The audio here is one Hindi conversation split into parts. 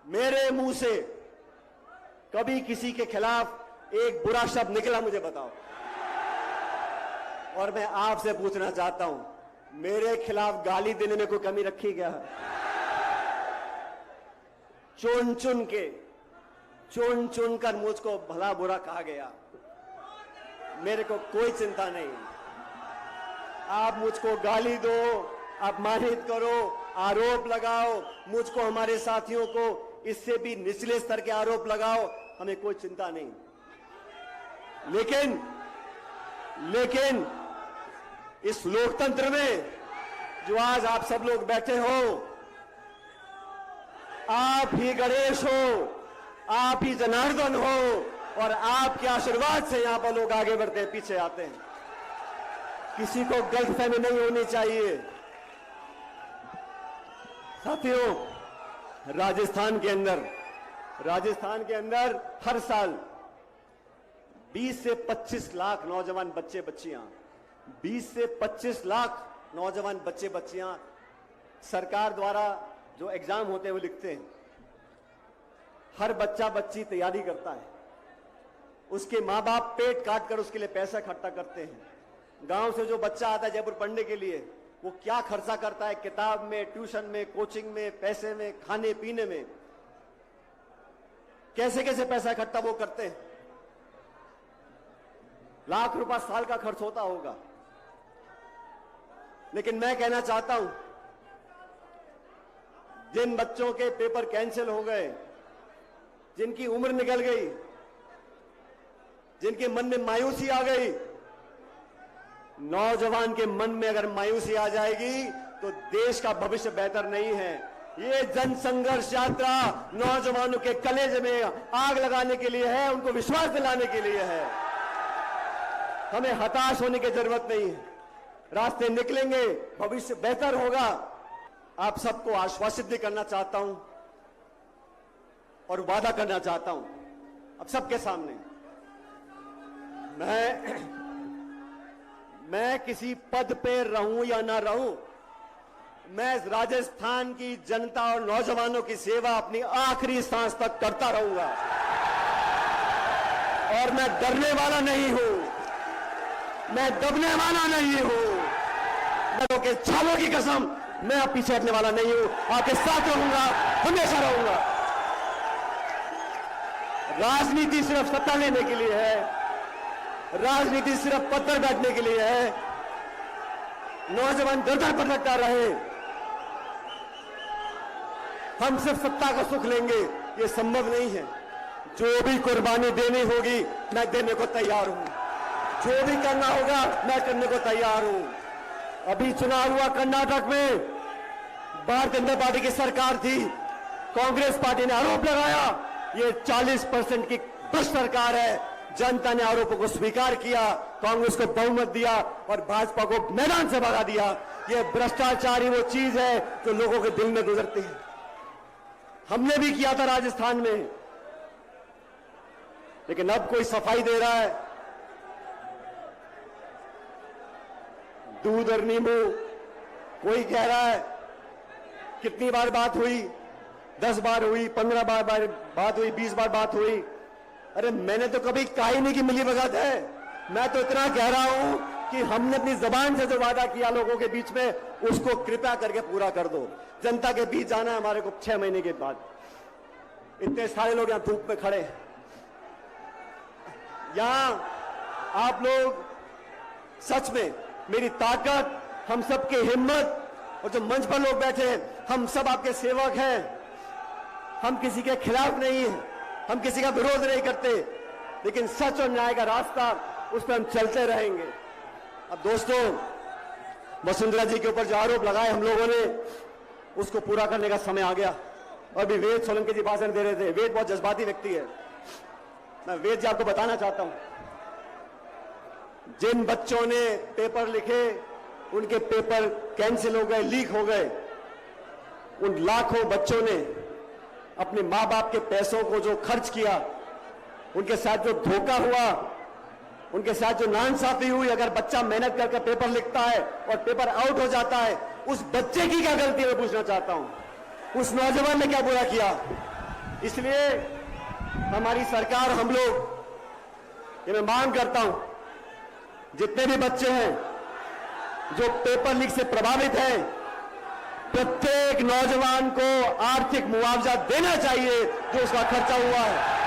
मेरे मुंह से कभी किसी के खिलाफ एक बुरा शब्द निकला, मुझे बताओ। और मैं आपसे पूछना चाहता हूं, मेरे खिलाफ गाली देने में कोई कमी रखी क्या है? चुन चुन कर मुझको भला बुरा कहा गया, मेरे को कोई चिंता नहीं। आप मुझको गाली दो, अपमानित करो, आरोप लगाओ, मुझको, हमारे साथियों को इससे भी निचले स्तर के आरोप लगाओ, हमें कोई चिंता नहीं। लेकिन इस लोकतंत्र में जो आज आप सब लोग बैठे हो, आप ही गणेश हो, आप ही जनार्दन हो, और आपके आशीर्वाद से यहां पर लोग आगे बढ़ते हैं, पीछे आते हैं। किसी को गलतफहमी नहीं होनी चाहिए। साथियों, राजस्थान के अंदर हर साल 20 से 25 लाख नौजवान बच्चे बच्चियां 20 से 25 लाख नौजवान बच्चे बच्चियां सरकार द्वारा जो एग्जाम होते हैं वो लिखते हैं। हर बच्चा बच्ची तैयारी करता है, उसके मां बाप पेट काट कर उसके लिए पैसा इकट्ठा करते हैं। गांव से जो बच्चा आता है जयपुर पढ़ने के लिए, वो क्या खर्चा करता है किताब में, ट्यूशन में, कोचिंग में, पैसे में, खाने पीने में, कैसे कैसे पैसा इकट्ठा वो करते हैं। लाख रुपया साल का खर्च होता होगा। लेकिन मैं कहना चाहता हूं, जिन बच्चों के पेपर कैंसिल हो गए, जिनकी उम्र निकल गई, जिनके मन में मायूसी आ गई, नौजवान के मन में अगर मायूसी आ जाएगी तो देश का भविष्य बेहतर नहीं है। ये जन संघर्ष यात्रा नौजवानों के कलेजे में आग लगाने के लिए है, उनको विश्वास दिलाने के लिए है। हमें हताश होने की जरूरत नहीं है, रास्ते निकलेंगे, भविष्य बेहतर होगा। आप सबको आश्वासित भी करना चाहता हूं और वादा करना चाहता हूं अब सबके सामने, मैं किसी पद पे रहूं या ना रहूं, मैं राजस्थान की जनता और नौजवानों की सेवा अपनी आखिरी सांस तक करता रहूंगा। और मैं डरने वाला नहीं हूं, मैं दबने वाला नहीं हूं। मैं के छालों की कसम, मैं अब पीछे हटने वाला नहीं हूं, आपके साथ रहूंगा, हमेशा रहूंगा। राजनीति सिर्फ सत्ता लेने के लिए है, राजनीति सिर्फ पद पर बैठने के लिए है। नौजवान दर पर लटका रहे, हम सिर्फ सत्ता का सुख लेंगे, ये संभव नहीं है। जो भी कुर्बानी देनी होगी मैं देने को तैयार हूं, जो भी करना होगा मैं करने को तैयार हूं। अभी चुनाव हुआ कर्नाटक में, भारतीय जनता पार्टी की सरकार थी, कांग्रेस पार्टी ने आरोप लगाया ये 40% की भ्रष्ट सरकार है। जनता ने आरोपों को स्वीकार किया, कांग्रेस को बहुमत दिया और भाजपा को मैदान से भगा दिया। ये भ्रष्टाचार ही वो चीज है जो लोगों के दिल में गुजरती है। हमने भी किया था राजस्थान में, लेकिन अब कोई सफाई दे रहा है, दूध और नींबू। कोई कह रहा है कितनी बार बात हुई, 10 बार हुई, 15 बार बात हुई, 20 बार बात हुई। अरे मैंने तो कभी कहा ही नहीं कि मिलीभगत है। मैं तो इतना कह रहा हूं कि हमने अपनी जबान से जो वादा किया लोगों के बीच में, उसको कृपया करके पूरा कर दो। जनता के बीच जाना है हमारे को 6 महीने के बाद। इतने सारे लोग यहां धूप में खड़े, यहां आप लोग सच में मेरी ताकत, हम सबकी हिम्मत, और जो मंच पर लोग बैठे हैं, हम सब आपके सेवक हैं। हम किसी के खिलाफ नहीं हैं, हम किसी का विरोध नहीं करते, लेकिन सच और न्याय का रास्ता, उस पर हम चलते रहेंगे। अब दोस्तों, वसुंधरा जी के ऊपर जो आरोप लगाए हम लोगों ने, उसको पूरा करने का समय आ गया। और भी वेद सोलंकी जी भाषण दे रहे थे। वेद बहुत जज्बाती व्यक्ति है, मैं वेद जी आपको बताना चाहता हूं, जिन बच्चों ने पेपर लिखे उनके पेपर कैंसिल हो गए, लीक हो गए। उन लाखों बच्चों ने अपने मां बाप के पैसों को जो खर्च किया, उनके साथ जो धोखा हुआ, उनके साथ जो नाइंसाफी हुई, अगर बच्चा मेहनत करके पेपर लिखता है और पेपर आउट हो जाता है, उस बच्चे की क्या गलती है, मैं पूछना चाहता हूं। उस नौजवान ने क्या बुरा किया? इसलिए हमारी सरकार, हम लोग ये मैं मांग करता हूं, जितने भी बच्चे हैं जो पेपर लीक से प्रभावित हैं, प्रत्येक नौजवान को आर्थिक मुआवजा देना चाहिए जो उसका खर्चा हुआ है।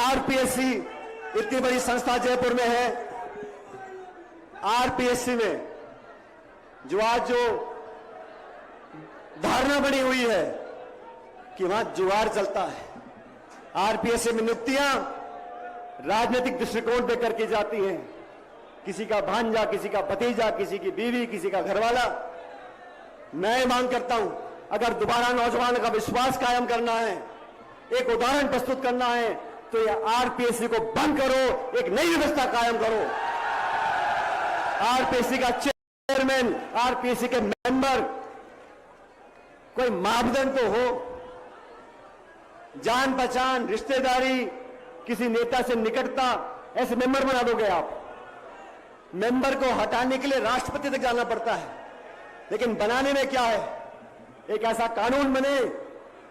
आरपीएससी इतनी बड़ी संस्था जयपुर में है, आरपीएससी में जो आज जो धारणा बनी हुई है कि वहां जुगाड़ चलता है, आरपीएससी में नियुक्तियां राजनीतिक दृष्टिकोण देकर की जाती हैं, किसी का भांजा, किसी का भतीजा, किसी की बीवी, किसी का घरवाला। मैं मांग करता हूं, अगर दोबारा नौजवान का विश्वास कायम करना है, एक उदाहरण प्रस्तुत करना है, तो ये आरपीएससी को बंद करो, एक नई व्यवस्था कायम करो। आरपीएससी का चेयरमैन, आरपीएससी के मेंबर, कोई मापदंड तो हो, जान पहचान, रिश्तेदारी, किसी नेता से निकटता, ऐसे मेंबर बना दोगे आप। मेंबर को हटाने के लिए राष्ट्रपति तक जाना पड़ता है, लेकिन बनाने में क्या है, एक ऐसा कानून बने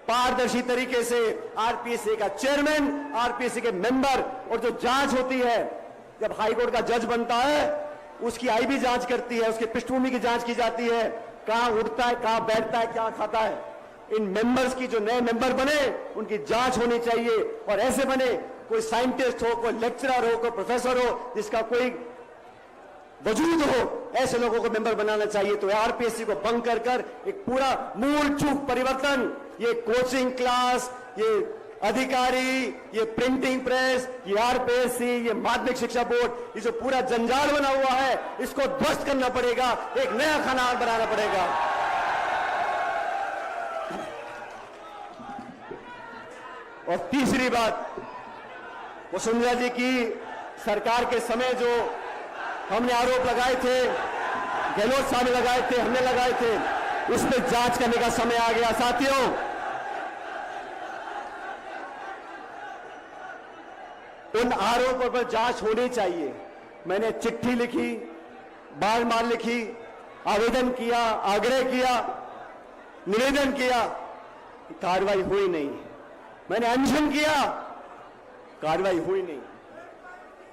पारदर्शी तरीके से, आरपीएससी का चेयरमैन, आरपीएससी के मेंबर, और जो जांच होती है, जब हाईकोर्ट का जज बनता है उसकी आईबी जांच करती है, उसकी पृष्ठभूमि की जांच की जाती है, कहां उठता है, कहां बैठता है, क्या खाता है। इन मेंबर्स की, जो नए मेंबर बने, उनकी जांच होनी चाहिए, और ऐसे बने कोई साइंटिस्ट हो, कोई लेक्चरर हो, कोई प्रोफेसर हो, जिसका कोई वजूद हो, ऐसे लोगों को मेंबर बनाना चाहिए। तो आरपीएससी को भंग कर कर एक पूरा मूल चूक परिवर्तन, ये कोचिंग क्लास, ये अधिकारी, ये प्रिंटिंग प्रेस, ये आरपीएससी, ये माध्यमिक शिक्षा बोर्ड, ये जो पूरा जंजाल बना हुआ है, इसको ध्वस्त करना पड़ेगा, एक नया खाना बनाना पड़ेगा। और तीसरी बात, वसुंधरा जी की सरकार के समय जो हमने आरोप लगाए थे, गहलोत साहब ने लगाए थे, हमने लगाए थे, उस पर जांच करने का समय आ गया। साथियों, उन आरोपों पर जांच होनी चाहिए। मैंने चिट्ठी लिखी, बार-बार लिखी, आवेदन किया, आग्रह किया, निवेदन किया, कार्रवाई हुई नहीं। मैंने अनशन किया, कार्रवाई हुई नहीं।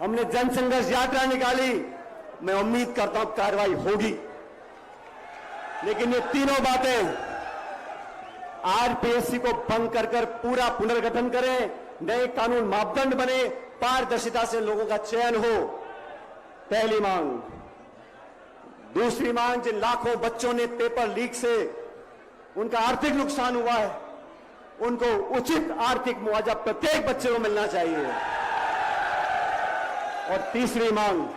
हमने जनसंघर्ष यात्रा निकाली, मैं उम्मीद करता हूं कार्रवाई होगी। लेकिन ये तीनों बातें, आरपीएससी को भंग कर कर पूरा पुनर्गठन करें, नए कानून मापदंड बने, पारदर्शिता से लोगों का चयन हो, पहली मांग। दूसरी मांग, जिन लाखों बच्चों ने पेपर लीक से उनका आर्थिक नुकसान हुआ है, उनको उचित आर्थिक मुआवजा प्रत्येक बच्चे को मिलना चाहिए। और तीसरी मांग,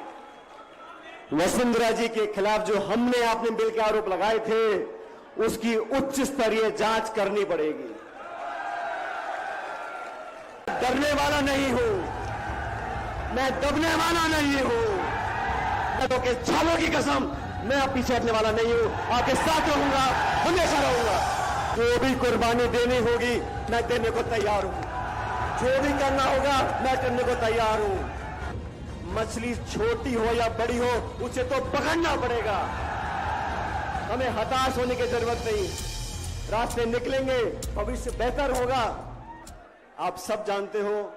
वसुंधरा जी के खिलाफ जो हमने आपने बिल के आरोप लगाए थे, उसकी उच्च स्तरीय जांच करनी पड़ेगी। डरने वाला नहीं हूं मैं, दबने वाला नहीं हूं मैं, तो के छालों की कसम, मैं अब पीछे हटने वाला नहीं हूं, आपके साथ रहूंगा, हमेशा रहूंगा। जो भी कुर्बानी देनी होगी मैं देने को तैयार हूं, जो भी करना होगा मैं करने को तैयार हूं। मछली छोटी हो या बड़ी हो, उसे तो पकड़ना पड़ेगा। हमें हताश होने की जरूरत नहीं, रास्ते निकलेंगे, भविष्य बेहतर होगा। आप सब जानते हो,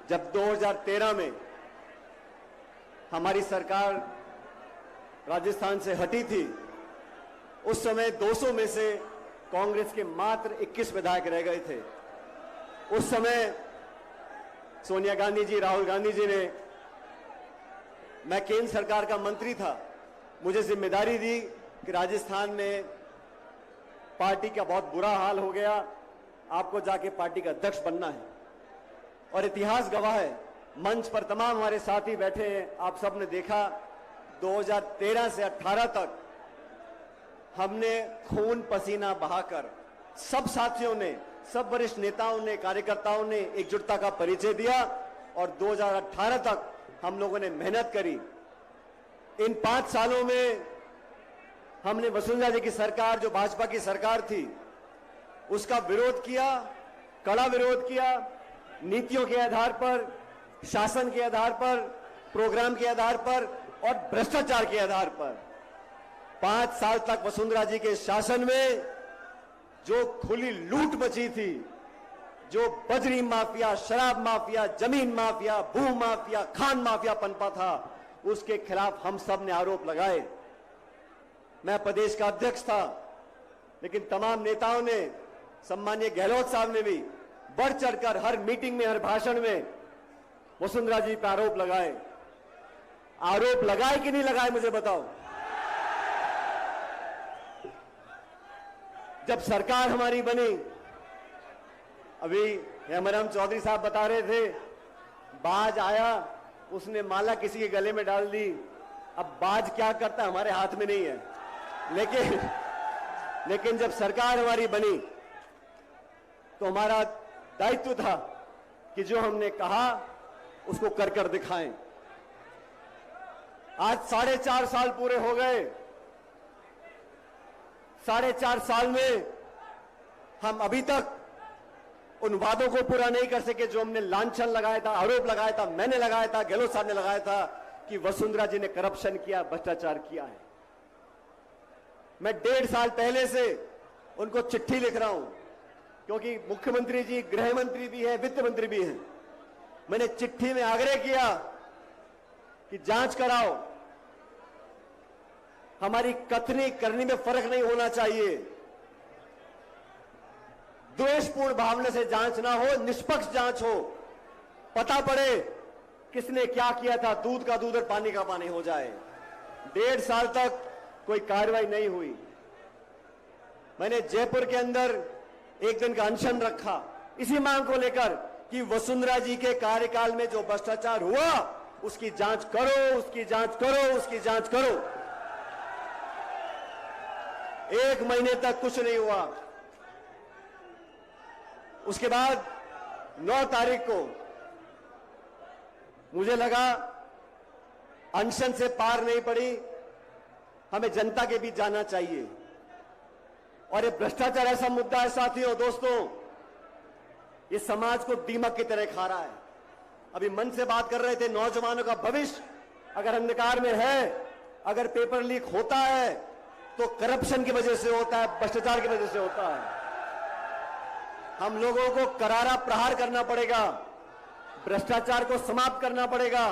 जब 2013 में हमारी सरकार राजस्थान से हटी थी, उस समय 200 में से कांग्रेस के मात्र 21 विधायक रह गए थे। उस समय सोनिया गांधी जी, राहुल गांधी जी ने, मैं केंद्र सरकार का मंत्री था, मुझे जिम्मेदारी दी कि राजस्थान में पार्टी का बहुत बुरा हाल हो गया, आपको जाके पार्टी का अध्यक्ष बनना है। और इतिहास गवाह है, मंच पर तमाम हमारे साथी बैठे हैं, आप सब ने देखा 2013 से 18 तक हमने खून पसीना बहाकर, सब साथियों ने, सब वरिष्ठ नेताओं ने, कार्यकर्ताओं ने एकजुटता का परिचय दिया, और 2018 तक हम लोगों ने मेहनत करी। इन 5 सालों में हमने वसुंधरा जी की सरकार, जो भाजपा की सरकार थी, उसका विरोध किया, कड़ा विरोध किया, नीतियों के आधार पर, शासन के आधार पर, प्रोग्राम के आधार पर और भ्रष्टाचार के आधार पर। 5 साल तक वसुंधरा जी के शासन में जो खुली लूट मची थी, जो बजरी माफिया, शराब माफिया, जमीन माफिया, भू माफिया, खान माफिया पनपा था, उसके खिलाफ हम सब ने आरोप लगाए। मैं प्रदेश का अध्यक्ष था, लेकिन तमाम नेताओं ने, सम्मानीय गहलोत साहब ने भी बढ़ चढ़कर हर मीटिंग में, हर भाषण में वसुंधरा जी पर आरोप लगाए। आरोप लगाए कि नहीं लगाए, मुझे बताओ। जब सरकार हमारी बनी, अभी हेमराम चौधरी साहब बता रहे थे, बाज आया, उसने माला किसी के गले में डाल दी। अब बाज क्या करता हमारे हाथ में नहीं है, लेकिन जब सरकार हमारी बनी तो हमारा दायित्व था कि जो हमने कहा उसको कर कर दिखाएं। आज 4.5 साल पूरे हो गए। 4.5 साल में हम अभी तक उन वादों को पूरा नहीं कर सके जो हमने लांछन लगाया था, आरोप लगाया था, मैंने लगाया था, गहलोत साहब ने लगाया था कि वसुंधरा जी ने करप्शन किया, भ्रष्टाचार किया है। मैं 1.5 साल पहले से उनको चिट्ठी लिख रहा हूं, क्योंकि मुख्यमंत्री जी गृह मंत्री भी है, वित्त मंत्री भी हैं। मैंने चिट्ठी में आग्रह किया कि जांच कराओ, हमारी कथनी करनी में फर्क नहीं होना चाहिए। द्वेषपूर्ण भावना से जांच ना हो, निष्पक्ष जांच हो, पता पड़े किसने क्या किया था, दूध का दूध और पानी का पानी हो जाए। 1.5 साल तक कोई कार्रवाई नहीं हुई। मैंने जयपुर के अंदर एक दिन का अनशन रखा इसी मांग को लेकर कि वसुंधरा जी के कार्यकाल में जो भ्रष्टाचार हुआ उसकी जांच करो, उसकी जांच करो, उसकी जांच करो। 1 महीने तक कुछ नहीं हुआ। उसके बाद 9 तारीख को मुझे लगा अनशन से पार नहीं पड़ी, हमें जनता के बीच जाना चाहिए। और ये भ्रष्टाचार ऐसा मुद्दा है साथियों, दोस्तों, ये समाज को दीमक की तरह खा रहा है। अभी मन से बात कर रहे थे, नौजवानों का भविष्य अगर अंधकार में है, अगर पेपर लीक होता है तो करप्शन की वजह से होता है, भ्रष्टाचार की वजह से होता है। हम लोगों को करारा प्रहार करना पड़ेगा, भ्रष्टाचार को समाप्त करना पड़ेगा।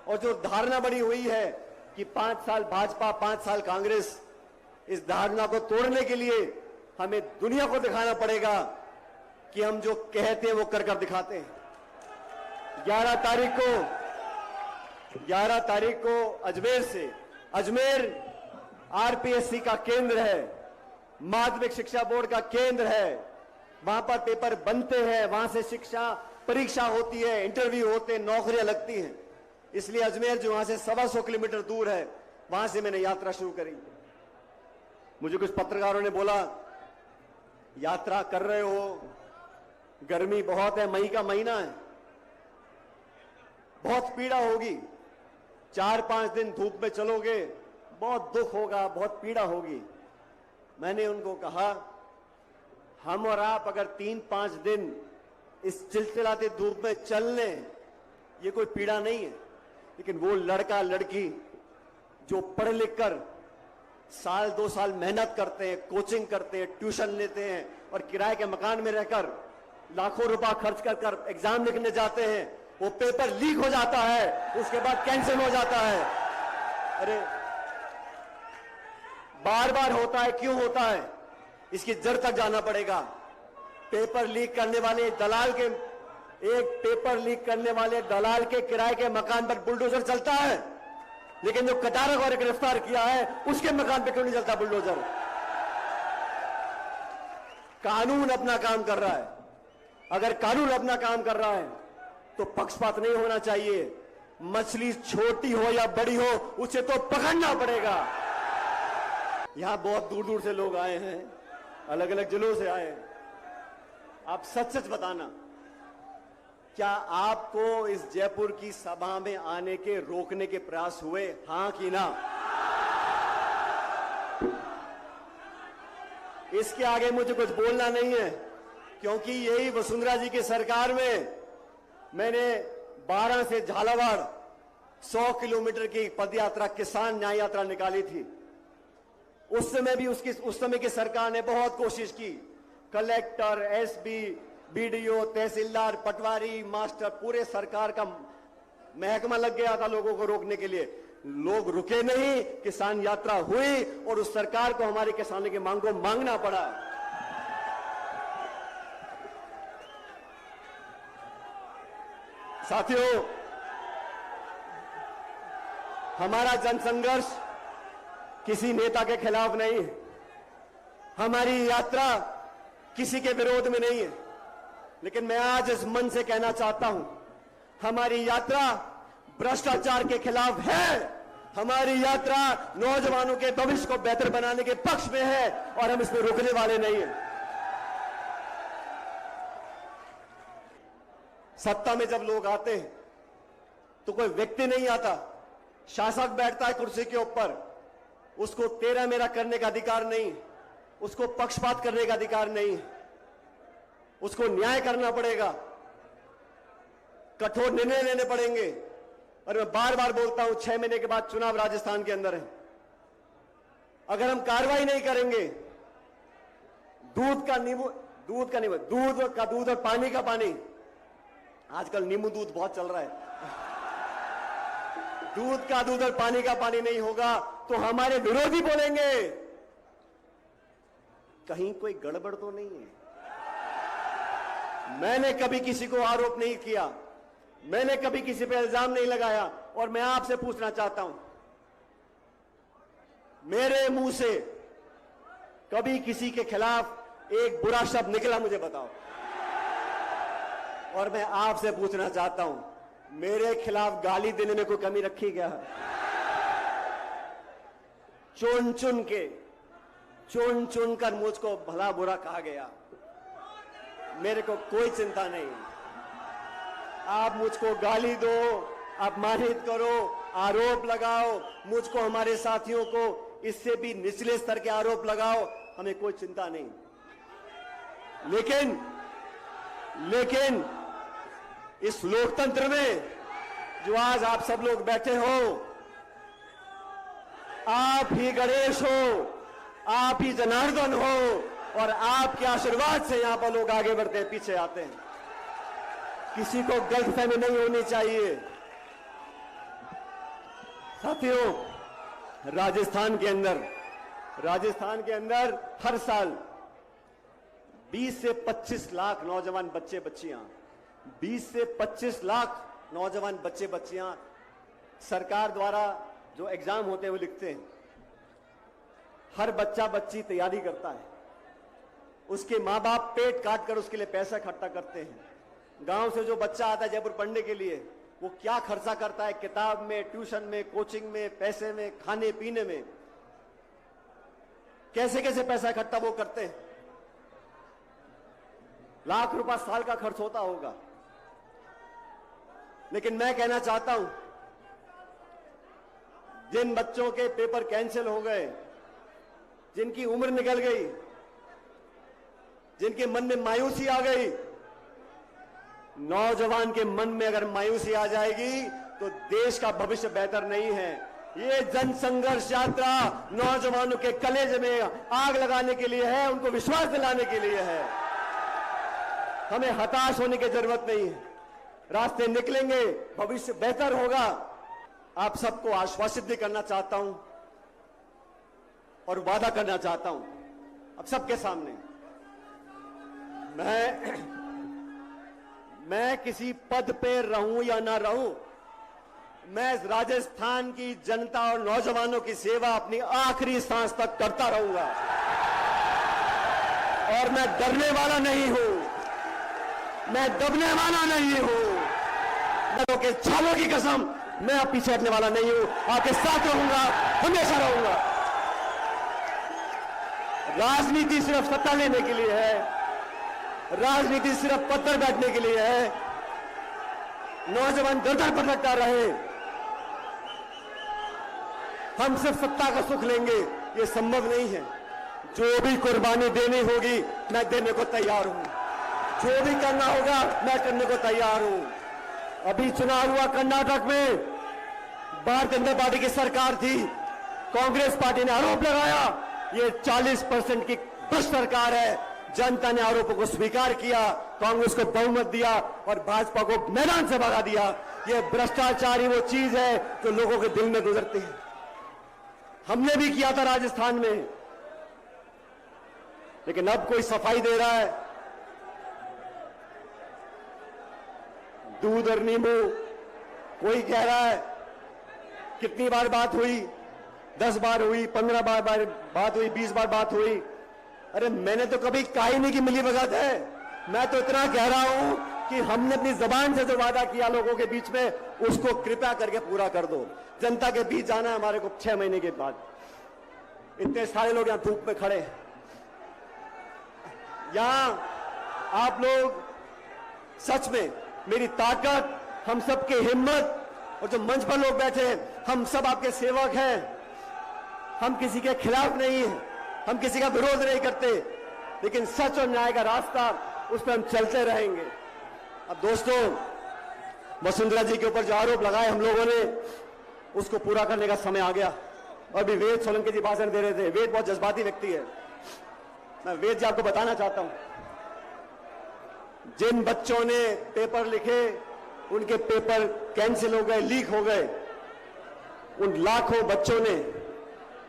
और जो धारणा बनी हुई है कि 5 साल भाजपा, 5 साल कांग्रेस, इस धारणा को तोड़ने के लिए हमें दुनिया को दिखाना पड़ेगा कि हम जो कहते हैं वो कर कर दिखाते हैं। 11 तारीख को अजमेर से, अजमेर आरपीएससी का केंद्र है, माध्यमिक शिक्षा बोर्ड का केंद्र है। वहां पर पेपर बनते हैं, वहां से शिक्षा परीक्षा होती है, इंटरव्यू होते हैं, नौकरियां लगती हैं। इसलिए अजमेर जो वहां से 125 किलोमीटर दूर है, वहां से मैंने यात्रा शुरू करी। मुझे कुछ पत्रकारों ने बोला, यात्रा कर रहे हो, गर्मी बहुत है, मई का महीना है, बहुत पीड़ा होगी, 4-5 दिन धूप में चलोगे, बहुत दुख होगा, बहुत पीड़ा होगी। मैंने उनको कहा, हम और आप अगर 3-5 दिन इस चिलचिलाते धूप में चल लें, ये कोई पीड़ा नहीं है। लेकिन वो लड़का लड़की जो पढ़ लिख कर साल 2 साल मेहनत करते हैं, कोचिंग करते हैं, ट्यूशन लेते हैं और किराए के मकान में रहकर लाखों रुपया खर्च कर कर एग्जाम लिखने जाते हैं, वो पेपर लीक हो जाता है, उसके बाद कैंसिल हो जाता है। अरे बार बार होता है, क्यों होता है? इसकी जड़ तक जाना पड़ेगा। पेपर लीक करने वाले दलाल के, एक पेपर लीक करने वाले दलाल के किराए के मकान पर बुलडोजर चलता है, लेकिन जो कटारक और गिरफ्तार किया है उसके मकान पर क्यों नहीं चलता बुलडोजर? कानून अपना काम कर रहा है। अगर कानून अपना काम कर रहा है तो पक्षपात नहीं होना चाहिए। मछली छोटी हो या बड़ी हो, उसे तो पकड़ना पड़ेगा। यहां बहुत दूर दूर से लोग आए हैं, अलग अलग जिलों से आए हैं। आप सच सच बताना, क्या आपको इस जयपुर की सभा में आने के रोकने के प्रयास हुए, हां कि ना? इसके आगे मुझे कुछ बोलना नहीं है, क्योंकि यही वसुंधरा जी की सरकार में मैंने 12 से झालावाड़ 100 किलोमीटर की पदयात्रा, किसान न्याय यात्रा निकाली थी। उस समय की सरकार ने बहुत कोशिश की। कलेक्टर, एसपी, बीडीओ, तहसीलदार, पटवारी, मास्टर, पूरे सरकार का महकमा लग गया था लोगों को रोकने के लिए। लोग रुके नहीं, किसान यात्रा हुई और उस सरकार को हमारे किसानों की मांग को मांगना पड़ा। साथियों, हमारा जनसंघर्ष किसी नेता के खिलाफ नहीं है, हमारी यात्रा किसी के विरोध में नहीं है, लेकिन मैं आज इस मन से कहना चाहता हूं, हमारी यात्रा भ्रष्टाचार के खिलाफ है। हमारी यात्रा नौजवानों के भविष्य को बेहतर बनाने के पक्ष में है और हम इसमें रुकने वाले नहीं हैं। सत्ता में जब लोग आते हैं तो कोई व्यक्ति नहीं आता, शासक बैठता है कुर्सी के ऊपर, उसको तेरा मेरा करने का अधिकार नहीं, उसको पक्षपात करने का अधिकार नहीं, उसको न्याय करना पड़ेगा, कठोर निर्णय लेने पड़ेंगे। और मैं बार बार बोलता हूं, 6 महीने के बाद चुनाव राजस्थान के अंदर है। अगर हम कार्रवाई नहीं करेंगे, दूध का दूध और पानी का पानी, आजकल नींबू दूध बहुत चल रहा है, दूध का दूध और पानी का पानी नहीं होगा तो हमारे विरोधी बोलेंगे कहीं कोई गड़बड़ तो नहीं है। मैंने कभी किसी को आरोप नहीं किया, मैंने कभी किसी पर इल्जाम नहीं लगाया, और मैं आपसे पूछना चाहता हूं, मेरे मुंह से कभी किसी के खिलाफ एक बुरा शब्द निकला मुझे बताओ। और मैं आपसे पूछना चाहता हूं, मेरे खिलाफ गाली देने में कोई कमी रखी गया है? चुन चुन कर मुझको भला बुरा कहा गया, मेरे को कोई चिंता नहीं। आप मुझको गाली दो, अपमानित करो, आरोप लगाओ, मुझको, हमारे साथियों को इससे भी निचले स्तर के आरोप लगाओ, हमें कोई चिंता नहीं। लेकिन इस लोकतंत्र में जो आज आप सब लोग बैठे हो, आप ही गणेश हो, आप ही जनार्दन हो, और आपके आशीर्वाद से यहां पर लोग आगे बढ़ते हैं, पीछे आते हैं। किसी को गलतफहमी नहीं होनी चाहिए। साथियों, राजस्थान के अंदर हर साल 20 से 25 लाख नौजवान बच्चे बच्चियां 20 से 25 लाख नौजवान बच्चे बच्चियां सरकार द्वारा जो एग्जाम होते हैं वो लिखते हैं। हर बच्चा बच्ची तैयारी करता है, उसके माँ बाप पेट काट कर उसके लिए पैसा इकट्ठा करते हैं। गांव से जो बच्चा आता है जयपुर पढ़ने के लिए, वो क्या खर्चा करता है किताब में, ट्यूशन में, कोचिंग में, पैसे में, खाने पीने में, कैसे कैसे पैसा इकट्ठा वो करते हैं। लाख रुपया साल का खर्च होता होगा। लेकिन मैं कहना चाहता हूं, जिन बच्चों के पेपर कैंसिल हो गए, जिनकी उम्र निकल गई, जिनके मन में मायूसी आ गई, नौजवान के मन में अगर मायूसी आ जाएगी तो देश का भविष्य बेहतर नहीं है। ये जन संघर्ष यात्रा नौजवानों के कलेजे में आग लगाने के लिए है, उनको विश्वास दिलाने के लिए है। हमें हताश होने की जरूरत नहीं है, रास्ते निकलेंगे, भविष्य बेहतर होगा। आप सबको आश्वासित भी करना चाहता हूं और वादा करना चाहता हूं अब सबके सामने, मैं किसी पद पे रहूं या ना रहूं, मैं राजस्थान की जनता और नौजवानों की सेवा अपनी आखिरी सांस तक करता रहूंगा। और मैं डरने वाला नहीं हूं, मैं दबने वाला नहीं हूं, मैं के छालों की कसम, मैं अब पीछे हटने वाला नहीं हूं, आपके साथ रहूंगा, हमेशा रहूंगा। राजनीति सिर्फ सत्ता लेने के लिए है, राजनीति सिर्फ पद पर बैठने के लिए है। नौजवान दर पर लगता रहे, हम सिर्फ सत्ता का सुख लेंगे, ये संभव नहीं है। जो भी कुर्बानी देनी होगी मैं देने को तैयार हूं, जो भी करना होगा मैं करने को तैयार हूं। अभी चुनाव हुआ कर्नाटक में, भारतीय जनता पार्टी की सरकार थी, कांग्रेस पार्टी ने आरोप लगाया ये 40% की भ्रष्ट सरकार है। जनता ने आरोपों को स्वीकार किया, कांग्रेस को बहुमत दिया और भाजपा को मैदान से भगा दिया। ये भ्रष्टाचार ही वो चीज है जो लोगों के दिल में गुजरती है। हमने भी किया था राजस्थान में, लेकिन अब कोई सफाई दे रहा है। दूध और नींबू, कोई कह रहा है कितनी बार बात हुई, 10 बार हुई, 15 बार बात हुई, 20 बार बात हुई। अरे मैंने तो कभी कहा ही नहीं कि मिलीभगत है। मैं तो इतना कह रहा हूं कि हमने अपनी जबान से जो वादा किया लोगों के बीच में, उसको कृपया करके पूरा कर दो। जनता के बीच जाना है हमारे को 6 महीने के बाद। इतने सारे लोग यहां धूप में खड़े, यहां आप लोग सच में मेरी ताकत, हम सबकी हिम्मत, और जो मंच पर लोग बैठे हैं, हम सब आपके सेवक हैं। हम किसी के खिलाफ नहीं हैं, हम किसी का विरोध नहीं करते, लेकिन सच और न्याय का रास्ता, उस पर हम चलते रहेंगे। अब दोस्तों, वसुंधरा जी के ऊपर जो आरोप लगाए हम लोगों ने, उसको पूरा करने का समय आ गया। और भी वेद सोलंकी जी भाषण दे रहे थे। वेद बहुत जज्बाती व्यक्ति है। मैं वेद जी आपको बताना चाहता हूं, जिन बच्चों ने पेपर लिखे उनके पेपर कैंसिल हो गए, लीक हो गए। उन लाखों बच्चों ने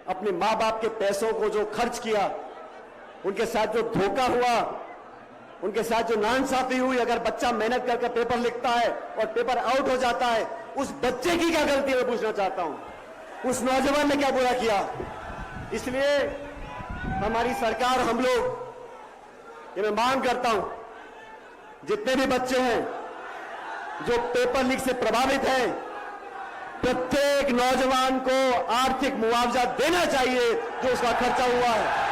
अपने मां बाप के पैसों को जो खर्च किया, उनके साथ जो धोखा हुआ, उनके साथ जो नाइंसाफी हुई, अगर बच्चा मेहनत करके पेपर लिखता है और पेपर आउट हो जाता है, उस बच्चे की क्या गलती है मैं पूछना चाहता हूं। उस नौजवान ने क्या बुरा किया? इसलिए हमारी सरकार, हम लोग, ये मैं मांग करता हूं, जितने भी बच्चे हैं जो पेपर लीक से प्रभावित हैं, प्रत्येक नौजवान को आर्थिक मुआवजा देना चाहिए जो उसका खर्चा हुआ है।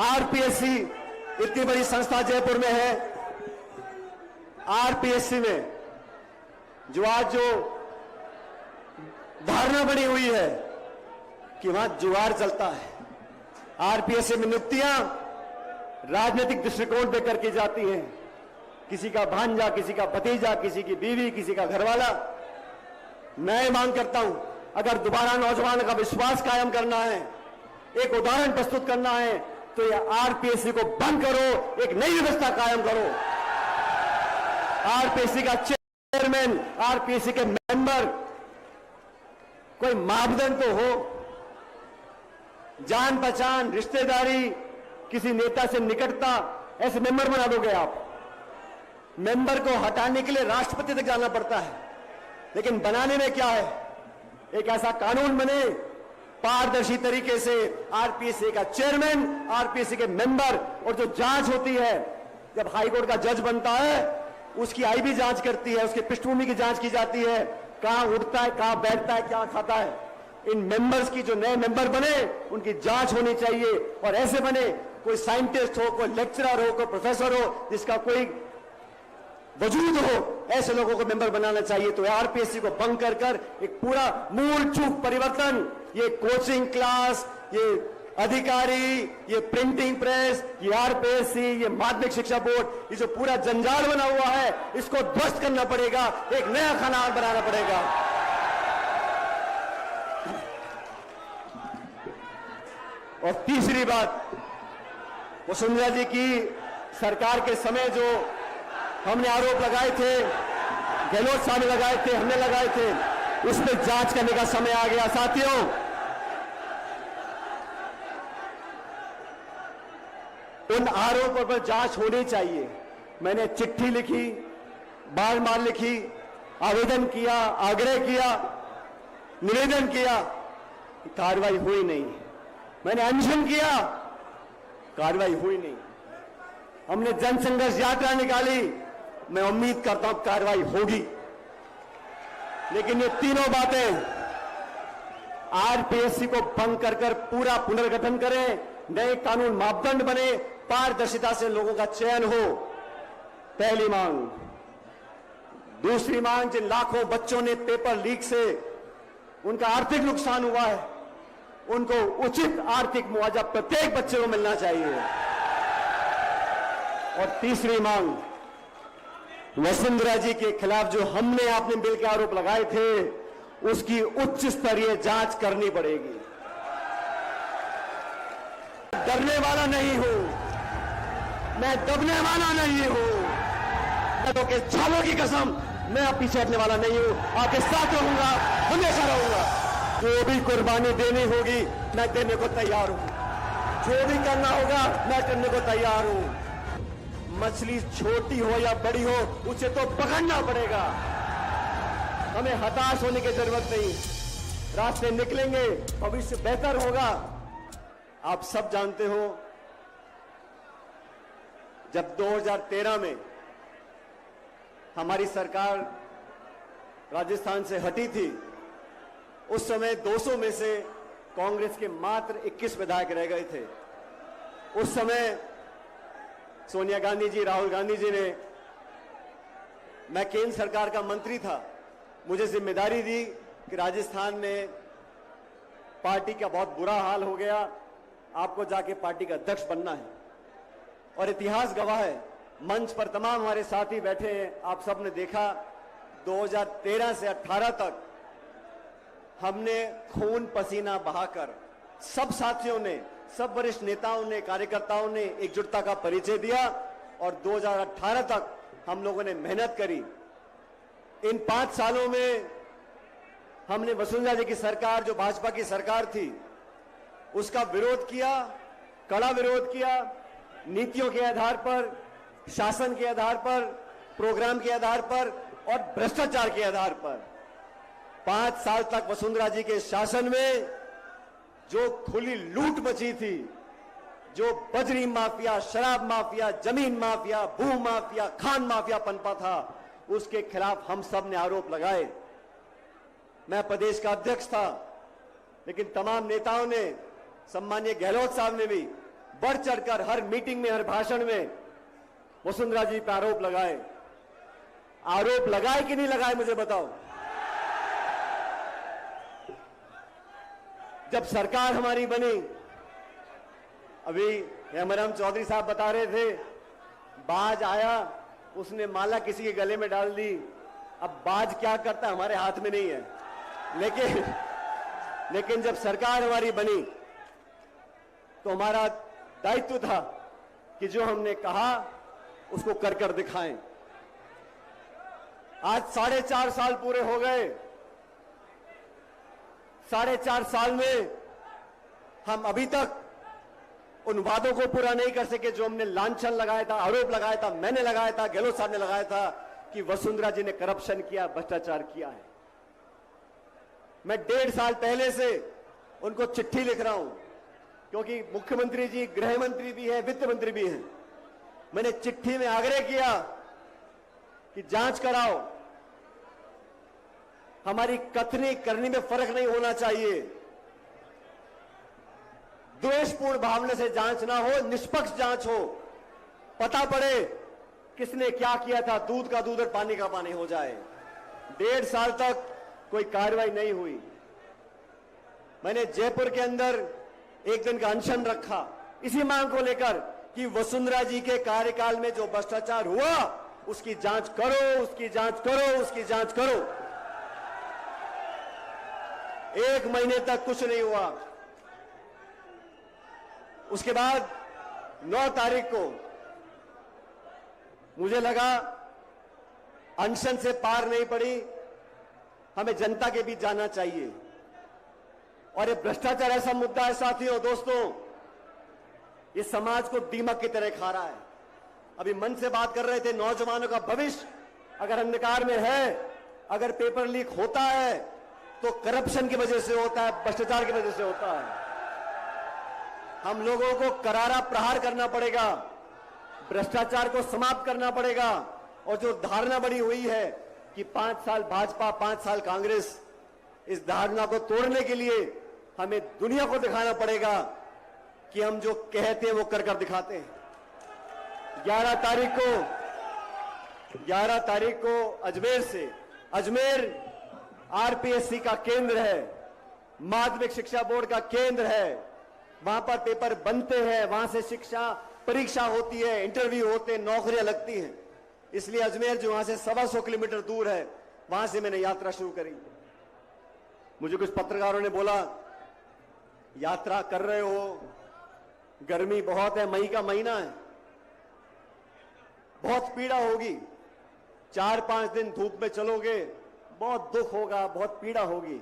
आरपीएससी इतनी बड़ी संस्था जयपुर में है। आरपीएससी में जो आज जो धारणा बनी हुई है कि वहां जुगाड़ चलता है, आरपीएससी में नियुक्तियां राजनीतिक दृष्टिकोण पे करके जाती हैं। किसी का भांजा, किसी का भतीजा, किसी की बीवी, किसी का घरवाला। मैं मांग करता हूं, अगर दोबारा नौजवान का विश्वास कायम करना है, एक उदाहरण प्रस्तुत करना है, तो ये आरपीएससी को बंद करो, एक नई व्यवस्था कायम करो। आरपीएससी का चेयरमैन, आरपीएससी के मेंबर, कोई मापदंड तो हो, जान पहचान, रिश्तेदारी, किसी नेता से निकटता, ऐसे मेंबर बना दोगे आप। मेंबर को हटाने के लिए राष्ट्रपति तक जाना पड़ता है, लेकिन बनाने में क्या है, एक ऐसा कानून बने पारदर्शी तरीके से, आरपीएससी का चेयरमैन, आरपीएससी के मेंबर, और जो जांच होती है, जब हाईकोर्ट का जज बनता है, उसकी आईबी जांच करती है, उसकी पृष्ठभूमि की जांच की जाती है, कहां उठता है, कहां बैठता है, क्या खाता है। इन मेंबर्स की, जो नए मेंबर बने, उनकी जांच होनी चाहिए, और ऐसे बने कोई साइंटिस्ट हो, कोई लेक्चरर हो, कोई प्रोफेसर हो, जिसका कोई वजूद हो, ऐसे लोगों को मेंबर बनाना चाहिए। तो आरपीएससी को भंग कर एक पूरा मूल चूक परिवर्तन, ये कोचिंग क्लास, ये अधिकारी, ये प्रिंटिंग प्रेस, ये आरपीएससी, ये माध्यमिक शिक्षा बोर्ड, ये जो पूरा जंजाल बना हुआ है, इसको ध्वस्त करना पड़ेगा, एक नया खाना बनाना पड़ेगा। और तीसरी बात, वसुंधरा जी की सरकार के समय जो हमने आरोप लगाए थे, गहलोत साहब ने लगाए थे, हमने लगाए थे, उस पर जांच करने का समय आ गया। साथियों, उन आरोपों पर जांच होनी चाहिए। मैंने चिट्ठी लिखी, बार-बार लिखी, आवेदन किया, आग्रह किया, निवेदन किया, कार्रवाई हुई नहीं। मैंने अनशन किया, कार्रवाई हुई नहीं। हमने जनसंघर्ष यात्रा निकाली, मैं उम्मीद करता हूं कार्रवाई होगी। लेकिन ये तीनों बातें, आरपीएससी को भंग कर पूरा पुनर्गठन करें, नए कानून मापदंड बने, पारदर्शिता से लोगों का चयन हो, पहली मांग। दूसरी मांग, जिन लाखों बच्चों ने पेपर लीक से उनका आर्थिक नुकसान हुआ है, उनको उचित आर्थिक मुआवजा प्रत्येक बच्चे को मिलना चाहिए। और तीसरी मांग, वसुंधरा जी के खिलाफ जो हमने आपने बिल के आरोप लगाए थे, उसकी उच्च स्तरीय जांच करनी पड़ेगी। डरने वाला नहीं हूं, मैं दबने वाला नहीं हूं, मैं तो के छालों की कसम, मैं अब पीछे हटने वाला नहीं हूं, आपके साथ रहूंगा, हमेशा रहूंगा। जो भी कुर्बानी देनी होगी मैं देने को तैयार हूं, जो भी करना होगा मैं करने को तैयार हूं। मछली छोटी हो या बड़ी हो उसे तो पकड़ना पड़ेगा। हमें हताश होने की जरूरत नहीं, रास्ते निकलेंगे, भविष्य बेहतर होगा। आप सब जानते हो जब 2013 में हमारी सरकार राजस्थान से हटी थी, उस समय 200 में से कांग्रेस के मात्र 21 विधायक रह गए थे। उस समय सोनिया गांधी जी, राहुल गांधी जी ने, मैं केंद्र सरकार का मंत्री था, मुझे जिम्मेदारी दी कि राजस्थान में पार्टी का बहुत बुरा हाल हो गया, आपको जाके पार्टी का अध्यक्ष बनना है। और इतिहास गवाह है, मंच पर तमाम हमारे साथी बैठे हैं, आप सब ने देखा 2013 से 18 तक हमने खून पसीना बहाकर, सब साथियों ने, सब वरिष्ठ नेताओं ने, कार्यकर्ताओं ने एकजुटता का परिचय दिया और 2018 तक हम लोगों ने मेहनत करी। इन 5 सालों में हमने वसुंधरा जी की सरकार, जो भाजपा की सरकार थी, उसका विरोध किया, कड़ा विरोध किया, नीतियों के आधार पर, शासन के आधार पर, प्रोग्राम के आधार पर और भ्रष्टाचार के आधार पर। 5 साल तक वसुंधरा जी के शासन में जो खुली लूट मची थी, जो बजरी माफिया, शराब माफिया, जमीन माफिया, भू माफिया, खान माफिया पनपा था, उसके खिलाफ हम सब ने आरोप लगाए। मैं प्रदेश का अध्यक्ष था, लेकिन तमाम नेताओं ने, सम्मानीय गहलोत साहब ने भी बढ़ चढ़कर हर मीटिंग में, हर भाषण में वसुंधरा जी पर आरोप लगाए। आरोप लगाए कि नहीं लगाए, मुझे बताओ। जब सरकार हमारी बनी, अभी हेमराम चौधरी साहब बता रहे थे, बाज आया, उसने माला किसी के गले में डाल दी। अब बाज क्या करता हमारे हाथ में नहीं है, लेकिन जब सरकार हमारी बनी तो हमारा दायित्व था कि जो हमने कहा उसको कर कर दिखाएं। आज 4.5 साल पूरे हो गए। 4.5 साल में हम अभी तक उन वादों को पूरा नहीं कर सके जो हमने लांछन लगाया था, आरोप लगाया था, मैंने लगाया था, गहलोत साहब ने लगाया था कि वसुंधरा जी ने करप्शन किया, भ्रष्टाचार किया है। मैं 1.5 साल पहले से उनको चिट्ठी लिख रहा हूं, क्योंकि मुख्यमंत्री जी गृह मंत्री भी है, वित्त मंत्री भी हैं। मैंने चिट्ठी में आग्रह किया कि जांच कराओ, हमारी कथनी करनी में फर्क नहीं होना चाहिए, द्वेषपूर्ण भावना से जांच ना हो, निष्पक्ष जांच हो, पता पड़े किसने क्या किया था, दूध का दूध और पानी का पानी हो जाए। 1.5 साल तक कोई कार्रवाई नहीं हुई। मैंने जयपुर के अंदर एक दिन का अनशन रखा इसी मांग को लेकर कि वसुंधरा जी के कार्यकाल में जो भ्रष्टाचार हुआ उसकी जांच करो, उसकी जांच करो, उसकी जांच करो। 1 महीने तक कुछ नहीं हुआ। उसके बाद 9 तारीख को मुझे लगा अनशन से पार नहीं पड़ी, हमें जनता के बीच जाना चाहिए। और ये भ्रष्टाचार ऐसा मुद्दा है साथियों, दोस्तों, ये समाज को दीमक की तरह खा रहा है। अभी मन से बात कर रहे थे, नौजवानों का भविष्य अगर अंधकार में है, अगर पेपर लीक होता है तो करप्शन की वजह से होता है, भ्रष्टाचार की वजह से होता है। हम लोगों को करारा प्रहार करना पड़ेगा, भ्रष्टाचार को समाप्त करना पड़ेगा। और जो धारणा बनी हुई है कि 5 साल भाजपा, 5 साल कांग्रेस, इस धारणा को तोड़ने के लिए हमें दुनिया को दिखाना पड़ेगा कि हम जो कहते हैं वो कर कर दिखाते हैं। 11 तारीख को अजमेर से, अजमेर आरपीएससी का केंद्र है, माध्यमिक शिक्षा बोर्ड का केंद्र है, वहां पर पेपर बनते हैं, वहां से शिक्षा परीक्षा होती है, इंटरव्यू होते हैं, नौकरियां लगती हैं। इसलिए अजमेर जो वहां से 125 किलोमीटर दूर है, वहां से मैंने यात्रा शुरू करी। मुझे कुछ पत्रकारों ने बोला, यात्रा कर रहे हो, गर्मी बहुत है, मई का महीना है, बहुत पीड़ा होगी, 4-5 दिन धूप में चलोगे, बहुत दुख होगा, बहुत पीड़ा होगी।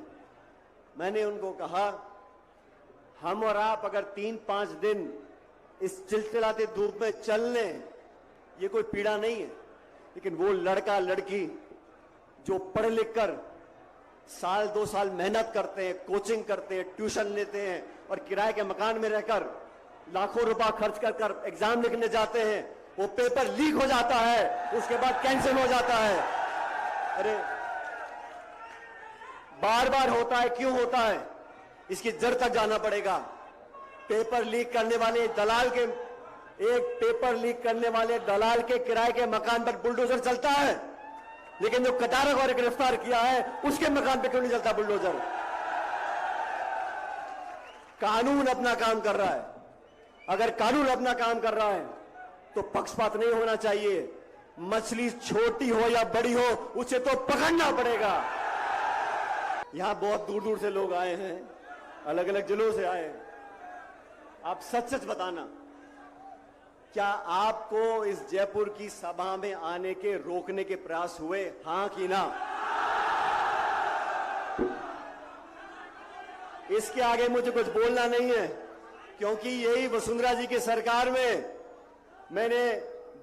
मैंने उनको कहा, हम और आप अगर 3-5 दिन इस चिलचिलाते धूप में चल लें, ये कोई पीड़ा नहीं है। लेकिन वो लड़का लड़की जो पढ़ लिख कर 1-2 साल मेहनत करते हैं, कोचिंग करते हैं, ट्यूशन लेते हैं और किराए के मकान में रहकर लाखों रुपया खर्च कर एग्जाम लिखने जाते हैं, वो पेपर लीक हो जाता है, उसके बाद कैंसिल हो जाता है। अरे बार बार होता है, क्यों होता है? इसकी जड़ तक जाना पड़ेगा। पेपर लीक करने वाले दलाल के पेपर लीक करने वाले दलाल के किराए के मकान पर बुलडोजर चलता है, लेकिन जो कटारक और गिरफ्तार किया है उसके मकान पर क्यों नहीं चलता बुलडोजर? कानून अपना काम कर रहा है। अगर कानून अपना काम कर रहा है तो पक्षपात नहीं होना चाहिए। मछली छोटी हो या बड़ी हो, उसे तो पकड़ना पड़ेगा। यहां बहुत दूर दूर से लोग आए हैं, अलग अलग जिलों से आए हैं। आप सच सच बताना, क्या आपको इस जयपुर की सभा में आने के रोकने के प्रयास हुए, हां कि ना? इसके आगे मुझे कुछ बोलना नहीं है, क्योंकि यही वसुंधरा जी की सरकार में मैंने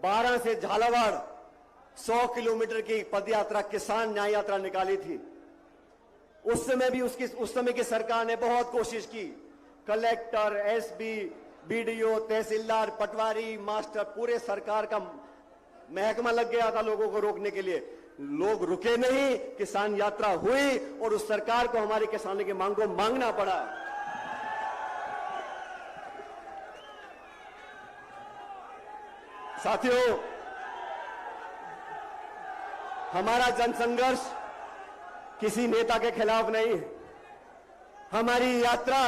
12 से झालावाड़ 100 किलोमीटर की पदयात्रा, किसान न्याय यात्रा निकाली थी। उस समय की सरकार ने बहुत कोशिश की। कलेक्टर, एसपी, बीडीओ, तहसीलदार, पटवारी, मास्टर, पूरे सरकार का महकमा लग गया था लोगों को रोकने के लिए। लोग रुके नहीं, किसान यात्रा हुई और उस सरकार को हमारे किसानों की मांग को मांगना पड़ा। साथियों, हमारा जनसंघर्ष किसी नेता के खिलाफ नहीं है, हमारी यात्रा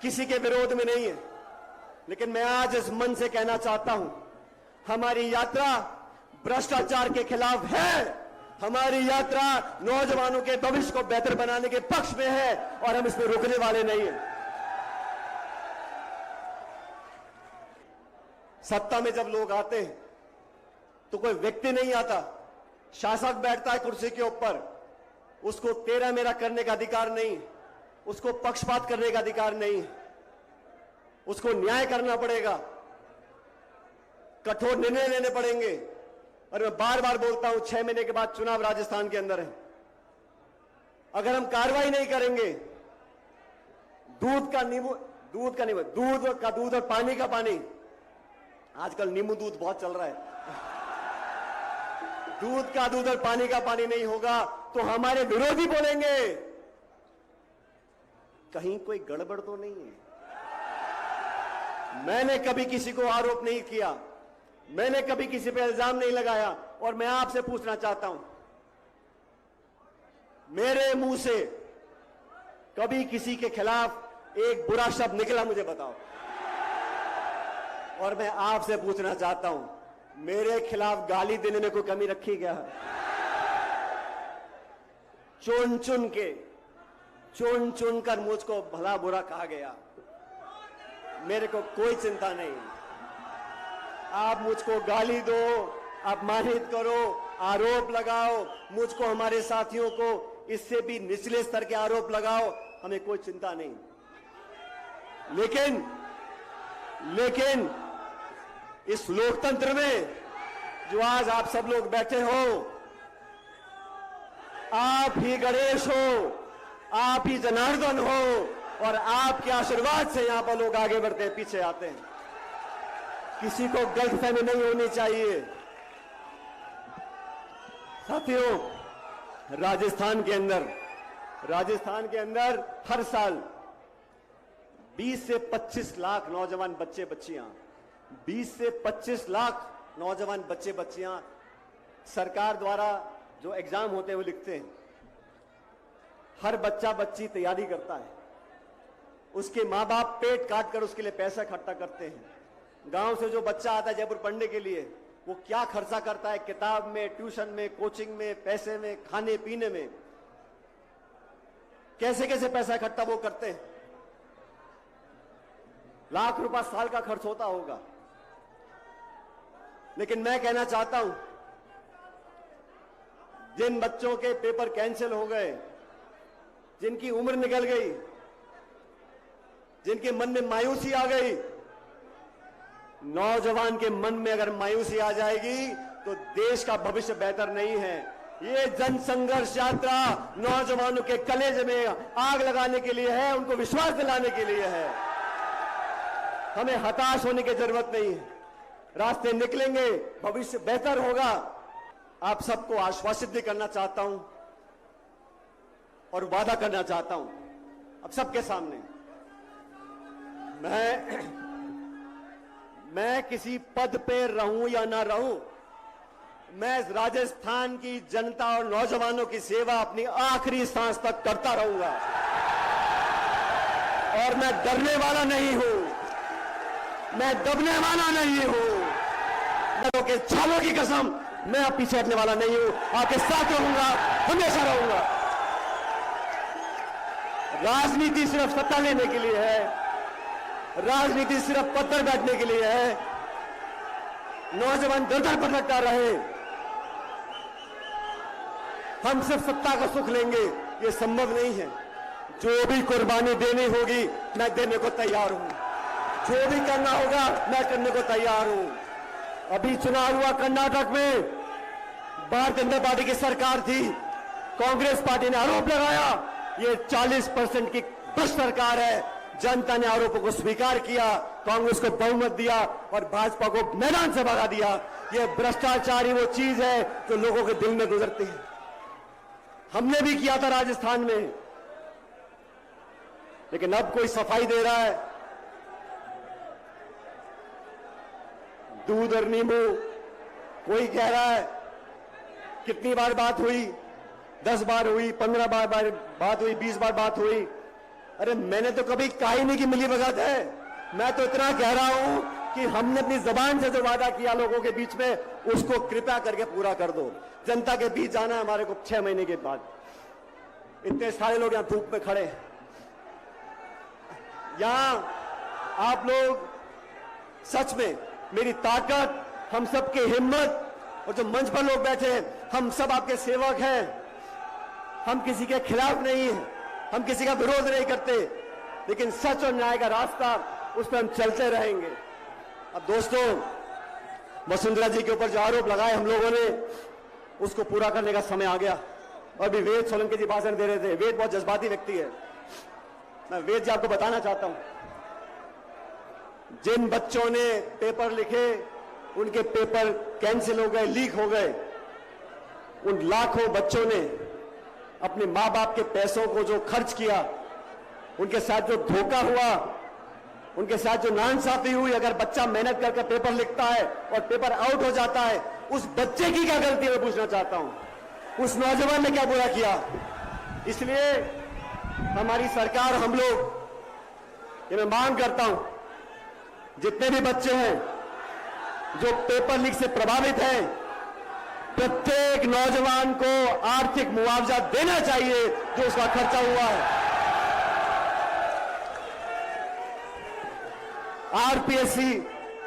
किसी के विरोध में नहीं है। लेकिन मैं आज इस मन से कहना चाहता हूं, हमारी यात्रा भ्रष्टाचार के खिलाफ है। हमारी यात्रा नौजवानों के भविष्य को बेहतर बनाने के पक्ष में है और हम इसमें रुकने वाले नहीं हैं। सत्ता में जब लोग आते हैं तो कोई व्यक्ति नहीं आता, शासक बैठता है कुर्सी के ऊपर, उसको तेरा मेरा करने का अधिकार नहीं, उसको पक्षपात करने का अधिकार नहीं, उसको न्याय करना पड़ेगा, कठोर निर्णय लेने पड़ेंगे। और मैं बार बार बोलता हूं, 6 महीने के बाद चुनाव राजस्थान के अंदर है। अगर हम कार्रवाई नहीं करेंगे, दूध का दूध और पानी का पानी, आजकल नींबू दूध बहुत चल रहा है, दूध का दूध और पानी का पानी नहीं होगा तो हमारे विरोधी बोलेंगे कहीं कोई गड़बड़ तो नहीं है। मैंने कभी किसी को आरोप नहीं किया, मैंने कभी किसी पे इल्जाम नहीं लगाया। और मैं आपसे पूछना चाहता हूं, मेरे मुंह से कभी किसी के खिलाफ एक बुरा शब्द निकला, मुझे बताओ। और मैं आपसे पूछना चाहता हूं, मेरे खिलाफ गाली देने में कोई कमी रखी गया है? चुन चुन कर मुझको भला बुरा कहा गया, मेरे को कोई चिंता नहीं। आप मुझको गाली दो, अपमानित करो, आरोप लगाओ, मुझको, हमारे साथियों को इससे भी निचले स्तर के आरोप लगाओ, हमें कोई चिंता नहीं। लेकिन इस लोकतंत्र में जो आज आप सब लोग बैठे हो, आप ही गणेश हो, आप ही जनार्दन हो, और आपके आशीर्वाद से यहां पर लोग आगे बढ़ते हैं, पीछे आते हैं। किसी को गलतफहमी नहीं होनी चाहिए। साथियों, राजस्थान के अंदर हर साल 20 से 25 लाख नौजवान बच्चे बच्चियां 20 से 25 लाख नौजवान बच्चे बच्चियां सरकार द्वारा जो एग्जाम होते हैं वो लिखते हैं। हर बच्चा बच्ची तैयारी करता है, उसके माँ बाप पेट काट कर उसके लिए पैसा इकट्ठा करते हैं। गांव से जो बच्चा आता है जयपुर पढ़ने के लिए, वो क्या खर्चा करता है किताब में, ट्यूशन में, कोचिंग में, पैसे में, खाने पीने में। कैसे कैसे पैसा इकट्ठा वो करते हैं। लाख रुपया साल का खर्च होता होगा। लेकिन मैं कहना चाहता हूं, जिन बच्चों के पेपर कैंसिल हो गए, जिनकी उम्र निकल गई, जिनके मन में मायूसी आ गई, नौजवान के मन में अगर मायूसी आ जाएगी तो देश का भविष्य बेहतर नहीं है। ये जन संघर्ष यात्रा नौजवानों के कलेजे में आग लगाने के लिए है, उनको विश्वास दिलाने के लिए है। हमें हताश होने की जरूरत नहीं है, रास्ते निकलेंगे, भविष्य बेहतर होगा। आप सबको आश्वासित भी करना चाहता हूं और वादा करना चाहता हूं अब सबके सामने, मैं किसी पद पे रहूं या ना रहूं, मैं राजस्थान की जनता और नौजवानों की सेवा अपनी आखिरी सांस तक करता रहूंगा। और मैं डरने वाला नहीं हूं, मैं दबने वाला नहीं हूं। मैं के छालों की कसम, मैं अब पीछे हटने वाला नहीं हूं, आपके साथ रहूंगा, हमेशा रहूंगा। राजनीति सिर्फ सत्ता लेने के लिए है, राजनीति सिर्फ पद पर बैठने के लिए है। नौजवान दर-दर भटकता रहे, हम सिर्फ सत्ता का सुख लेंगे, ये संभव नहीं है। जो भी कुर्बानी देनी होगी मैं देने को तैयार हूं, जो भी करना होगा मैं करने को तैयार हूं। अभी चुनाव हुआ कर्नाटक में, भारतीय जनता पार्टी की सरकार थी, कांग्रेस पार्टी ने आरोप लगाया ये 40% की भ्रष्ट सरकार है। जनता ने आरोपों को स्वीकार किया, कांग्रेस को बहुमत दिया और भाजपा को मैदान से भगा दिया। ये भ्रष्टाचार ही वो चीज है जो लोगों के दिल में गुजरती है। हमने भी किया था राजस्थान में, लेकिन अब कोई सफाई दे रहा है, दूध और नींबू। कोई कह रहा है कितनी बार बात हुई, 10 बार हुई, 15 बार बात हुई, 20 बार बात हुई। अरे मैंने तो कभी कहा ही नहीं कि मिली भगत है। मैं तो इतना कह रहा हूं कि हमने अपनी जबान से जो वादा किया लोगों के बीच में, उसको कृपया करके पूरा कर दो। जनता के बीच जाना है हमारे को 6 महीने के बाद। इतने सारे लोग यहां धूप में खड़े हैं, यहां आप लोग सच में मेरी ताकत, हम सबकी हिम्मत, और जो मंच पर लोग बैठे हैं, हम सब आपके सेवक हैं। हम किसी के खिलाफ नहीं हैं, हम किसी का विरोध नहीं करते, लेकिन सच और न्याय का रास्ता, उस पर हम चलते रहेंगे। अब दोस्तों, वसुंधरा जी के ऊपर जो आरोप लगाए हम लोगों ने, उसको पूरा करने का समय आ गया। और भी वेद सोलंकी जी भाषण दे रहे थे। वेद बहुत जज्बाती व्यक्ति है, मैं वेद जी आपको बताना चाहता हूं, जिन बच्चों ने पेपर लिखे उनके पेपर कैंसिल हो गए, लीक हो गए। उन लाखों बच्चों ने अपने मां बाप के पैसों को जो खर्च किया, उनके साथ जो धोखा हुआ, उनके साथ जो नाइंसाफी हुई। अगर बच्चा मेहनत करके पेपर लिखता है और पेपर आउट हो जाता है, उस बच्चे की क्या गलती है, मैं पूछना चाहता हूं। उस नौजवान ने क्या बुरा किया? इसलिए हमारी सरकार, हम लोग, ये मैं मांग करता हूं, जितने भी बच्चे हैं जो पेपर लीक से प्रभावित हैं, प्रत्येक नौजवान को आर्थिक मुआवजा देना चाहिए जो उसका खर्चा हुआ है। आरपीएससी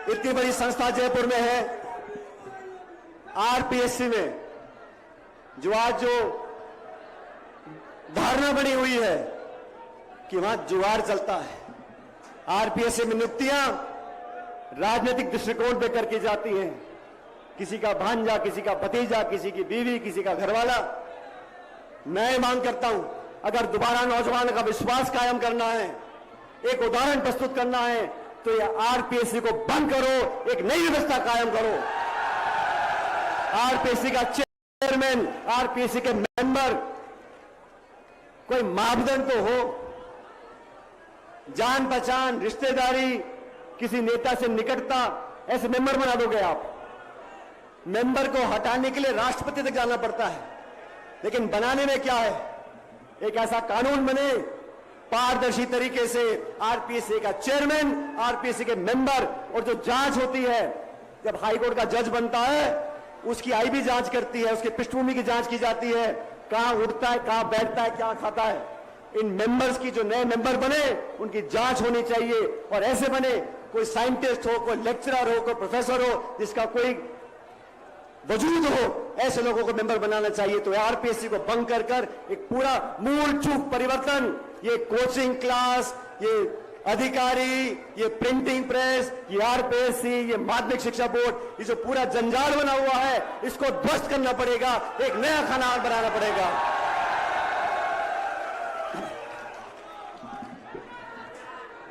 इतनी बड़ी संस्था जयपुर में है, आरपीएससी में जो आज जो धारणा बनी हुई है कि वहां जुगाड़ चलता है, आरपीएससी में नियुक्तियां राजनीतिक दृष्टिकोण पे करके जाती हैं। किसी का भांजा, किसी का भतीजा, किसी की बीवी, किसी का घरवाला। मैं मांग करता हूं, अगर दोबारा नौजवान का विश्वास कायम करना है, एक उदाहरण प्रस्तुत करना है, तो ये आरपीएससी को बंद करो, एक नई व्यवस्था कायम करो। आरपीएससी का चेयरमैन, आरपीएससी के मेंबर, कोई मापदंड तो हो, जान पहचान, रिश्तेदारी, किसी नेता से निकटता, ऐसे मेंबर बना दोगे आप। मेंबर को हटाने के लिए राष्ट्रपति तक जाना पड़ता है, लेकिन बनाने में क्या है, एक ऐसा कानून बने पारदर्शी तरीके से, आरपीएससी का चेयरमैन, आरपीएससी के मेंबर, और जो जांच होती है, जब हाईकोर्ट का जज बनता है, उसकी आईबी जांच करती है, उसकी पृष्ठभूमि की जांच की जाती है, कहां उठता है, कहां बैठता है, क्या खाता है। इन मेंबर्स की, जो नए मेंबर बने उनकी जांच होनी चाहिए, और ऐसे बने कोई साइंटिस्ट हो, कोई लेक्चरर हो, कोई प्रोफेसर हो जिसका कोई वजूद हो, ऐसे लोगों को मेंबर बनाना चाहिए। तो आरपीएससी को भंग कर कर एक पूरा मूल चूक परिवर्तन, ये कोचिंग क्लास, ये अधिकारी, ये प्रिंटिंग प्रेस, ये आरपीएससी, ये माध्यमिक शिक्षा बोर्ड, ये जो पूरा जंजाल बना हुआ है, इसको ध्वस्त करना पड़ेगा, एक नया खाना बनाना पड़ेगा।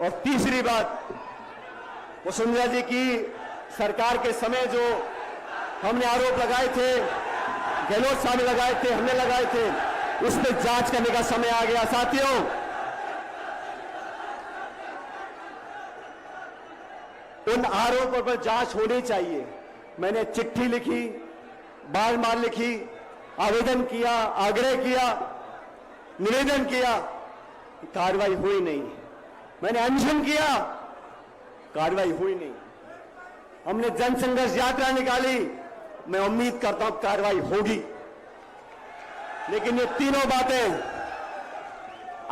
और तीसरी बात, वसुंधरा जी की सरकार के समय जो हमने आरोप लगाए थे, गहलोत साहब ने लगाए थे, हमने लगाए थे, उस पर जांच करने का समय आ गया। साथियों, उन आरोपों पर जांच होनी चाहिए। मैंने चिट्ठी लिखी, बार-बार लिखी, आवेदन किया, आग्रह किया, निवेदन किया, कार्रवाई हुई नहीं। मैंने अनशन किया, कार्रवाई हुई नहीं। हमने जनसंघर्ष यात्रा निकाली, मैं उम्मीद करता हूं कार्रवाई होगी। लेकिन ये तीनों बातें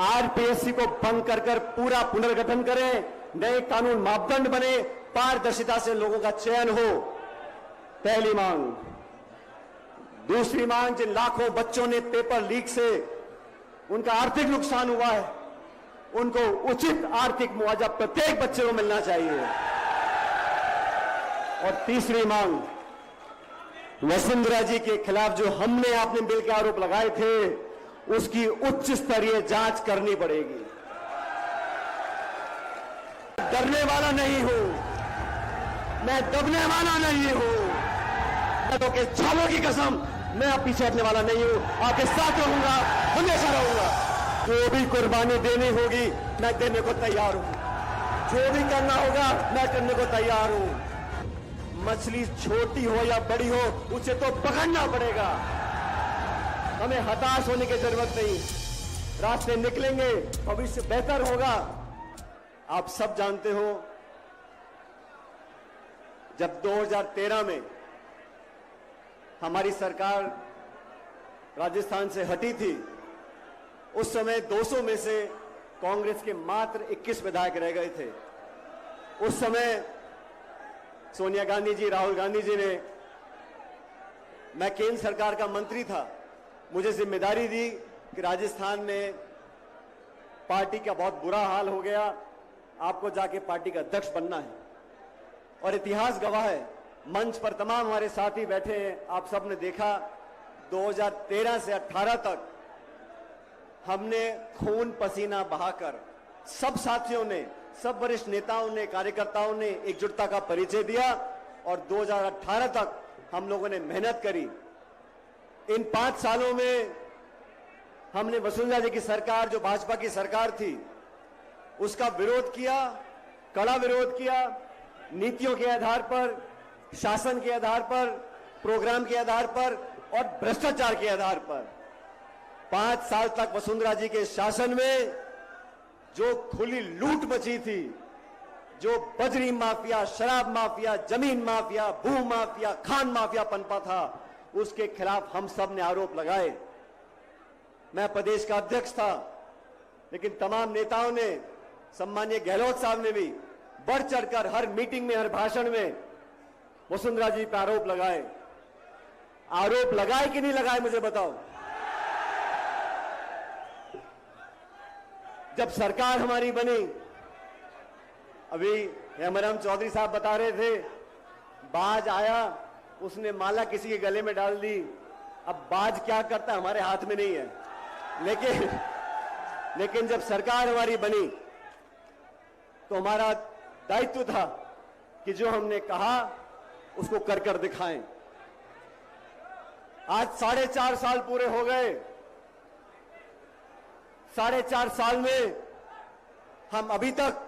आरपीएससी को भंग कर कर पूरा पुनर्गठन करें, नए कानून मापदंड बने, पारदर्शिता से लोगों का चयन हो, पहली मांग। दूसरी मांग, जिन लाखों बच्चों ने पेपर लीक से उनका आर्थिक नुकसान हुआ है, उनको उचित आर्थिक मुआवजा प्रत्येक बच्चे को मिलना चाहिए। और तीसरी मांग, वसुंधरा जी के खिलाफ जो हमने आपने बिल के आरोप लगाए थे, उसकी उच्च स्तरीय जांच करनी पड़ेगी। डरने वाला नहीं हूं, मैं दबने वाला नहीं हूं, तो के छालों की कसम, मैं अब पीछे हटने वाला नहीं हूं, आपके साथ रहूंगा, हमेशा रहूंगा। जो भी कुर्बानी देनी होगी मैं देने को तैयार हूं, जो भी करना होगा मैं करने को तैयार हूं। मछली छोटी हो या बड़ी हो, उसे तो पकड़ना पड़ेगा। हमें हताश होने की जरूरत नहीं, रास्ते निकलेंगे, भविष्य बेहतर होगा। आप सब जानते हो, जब 2013 में हमारी सरकार राजस्थान से हटी थी, उस समय 200 में से कांग्रेस के मात्र 21 विधायक रह गए थे। उस समय सोनिया गांधी जी, राहुल गांधी जी ने, मैं केंद्र सरकार का मंत्री था, मुझे जिम्मेदारी दी कि राजस्थान में पार्टी का बहुत बुरा हाल हो गया, आपको जाके पार्टी का अध्यक्ष बनना है। और इतिहास गवाह है, मंच पर तमाम हमारे साथी बैठे हैं, आप सब ने देखा 2013 से 18 तक हमने खून पसीना बहाकर, सब साथियों ने, सब वरिष्ठ नेताओं ने, कार्यकर्ताओं ने एकजुटता का परिचय दिया, और 2018 तक हम लोगों ने मेहनत करी। इन 5 सालों में हमने वसुंधरा जी की सरकार, जो भाजपा की सरकार थी, उसका विरोध किया, कड़ा विरोध किया, नीतियों के आधार पर, शासन के आधार पर, प्रोग्राम के आधार पर और भ्रष्टाचार के आधार पर। 5 साल तक वसुंधरा जी के शासन में जो खुली लूट मची थी, जो बजरी माफिया, शराब माफिया, जमीन माफिया, भू माफिया, खान माफिया पनपा था, उसके खिलाफ हम सब ने आरोप लगाए। मैं प्रदेश का अध्यक्ष था, लेकिन तमाम नेताओं ने, सम्मानीय गहलोत साहब ने भी बढ़ चढ़कर हर मीटिंग में, हर भाषण में वसुंधरा जी पर आरोप लगाए। आरोप लगाए कि नहीं लगाए, मुझे बताओ। जब सरकार हमारी बनी, अभी हेमराम चौधरी साहब बता रहे थे, बाज आया, उसने माला किसी के गले में डाल दी। अब बाज क्या करता है हमारे हाथ में नहीं है, लेकिन जब सरकार हमारी बनी तो हमारा दायित्व था कि जो हमने कहा उसको कर कर दिखाएं। आज 4.5 साल पूरे हो गए। 4.5 साल में हम अभी तक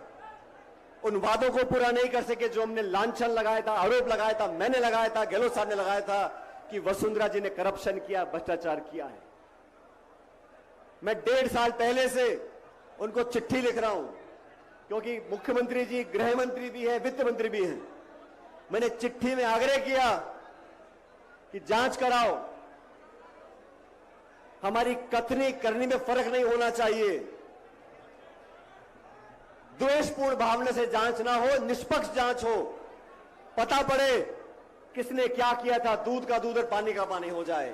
उन वादों को पूरा नहीं कर सके जो हमने लांछन लगाया था, आरोप लगाया था, मैंने लगाया था, गहलोत साहब ने लगाया था कि वसुंधरा जी ने करप्शन किया, भ्रष्टाचार किया है। मैं 1.5 साल पहले से उनको चिट्ठी लिख रहा हूं, क्योंकि मुख्यमंत्री जी गृह मंत्री भी है, वित्त मंत्री भी हैं। मैंने चिट्ठी में आग्रह किया कि जांच कराओ। हमारी कथनी करनी में फर्क नहीं होना चाहिए। द्वेषपूर्ण भावना से जांच ना हो, निष्पक्ष जांच हो, पता पड़े किसने क्या किया था, दूध का दूध और पानी का पानी हो जाए।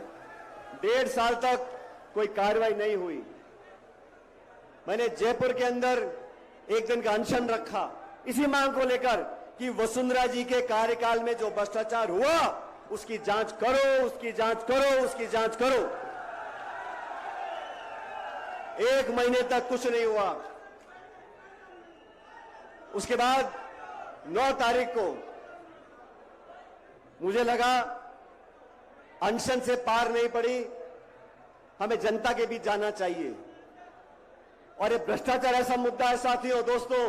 1.5 साल तक कोई कार्रवाई नहीं हुई। मैंने जयपुर के अंदर एक दिन का अनशन रखा इसी मांग को लेकर कि वसुंधरा जी के कार्यकाल में जो भ्रष्टाचार हुआ उसकी जांच करो, उसकी जांच करो, उसकी जांच करो। 1 महीने तक कुछ नहीं हुआ। उसके बाद 9 तारीख को मुझे लगा अनशन से पार नहीं पड़ी, हमें जनता के बीच जाना चाहिए। और ये भ्रष्टाचार ऐसा मुद्दा है साथियों, दोस्तों,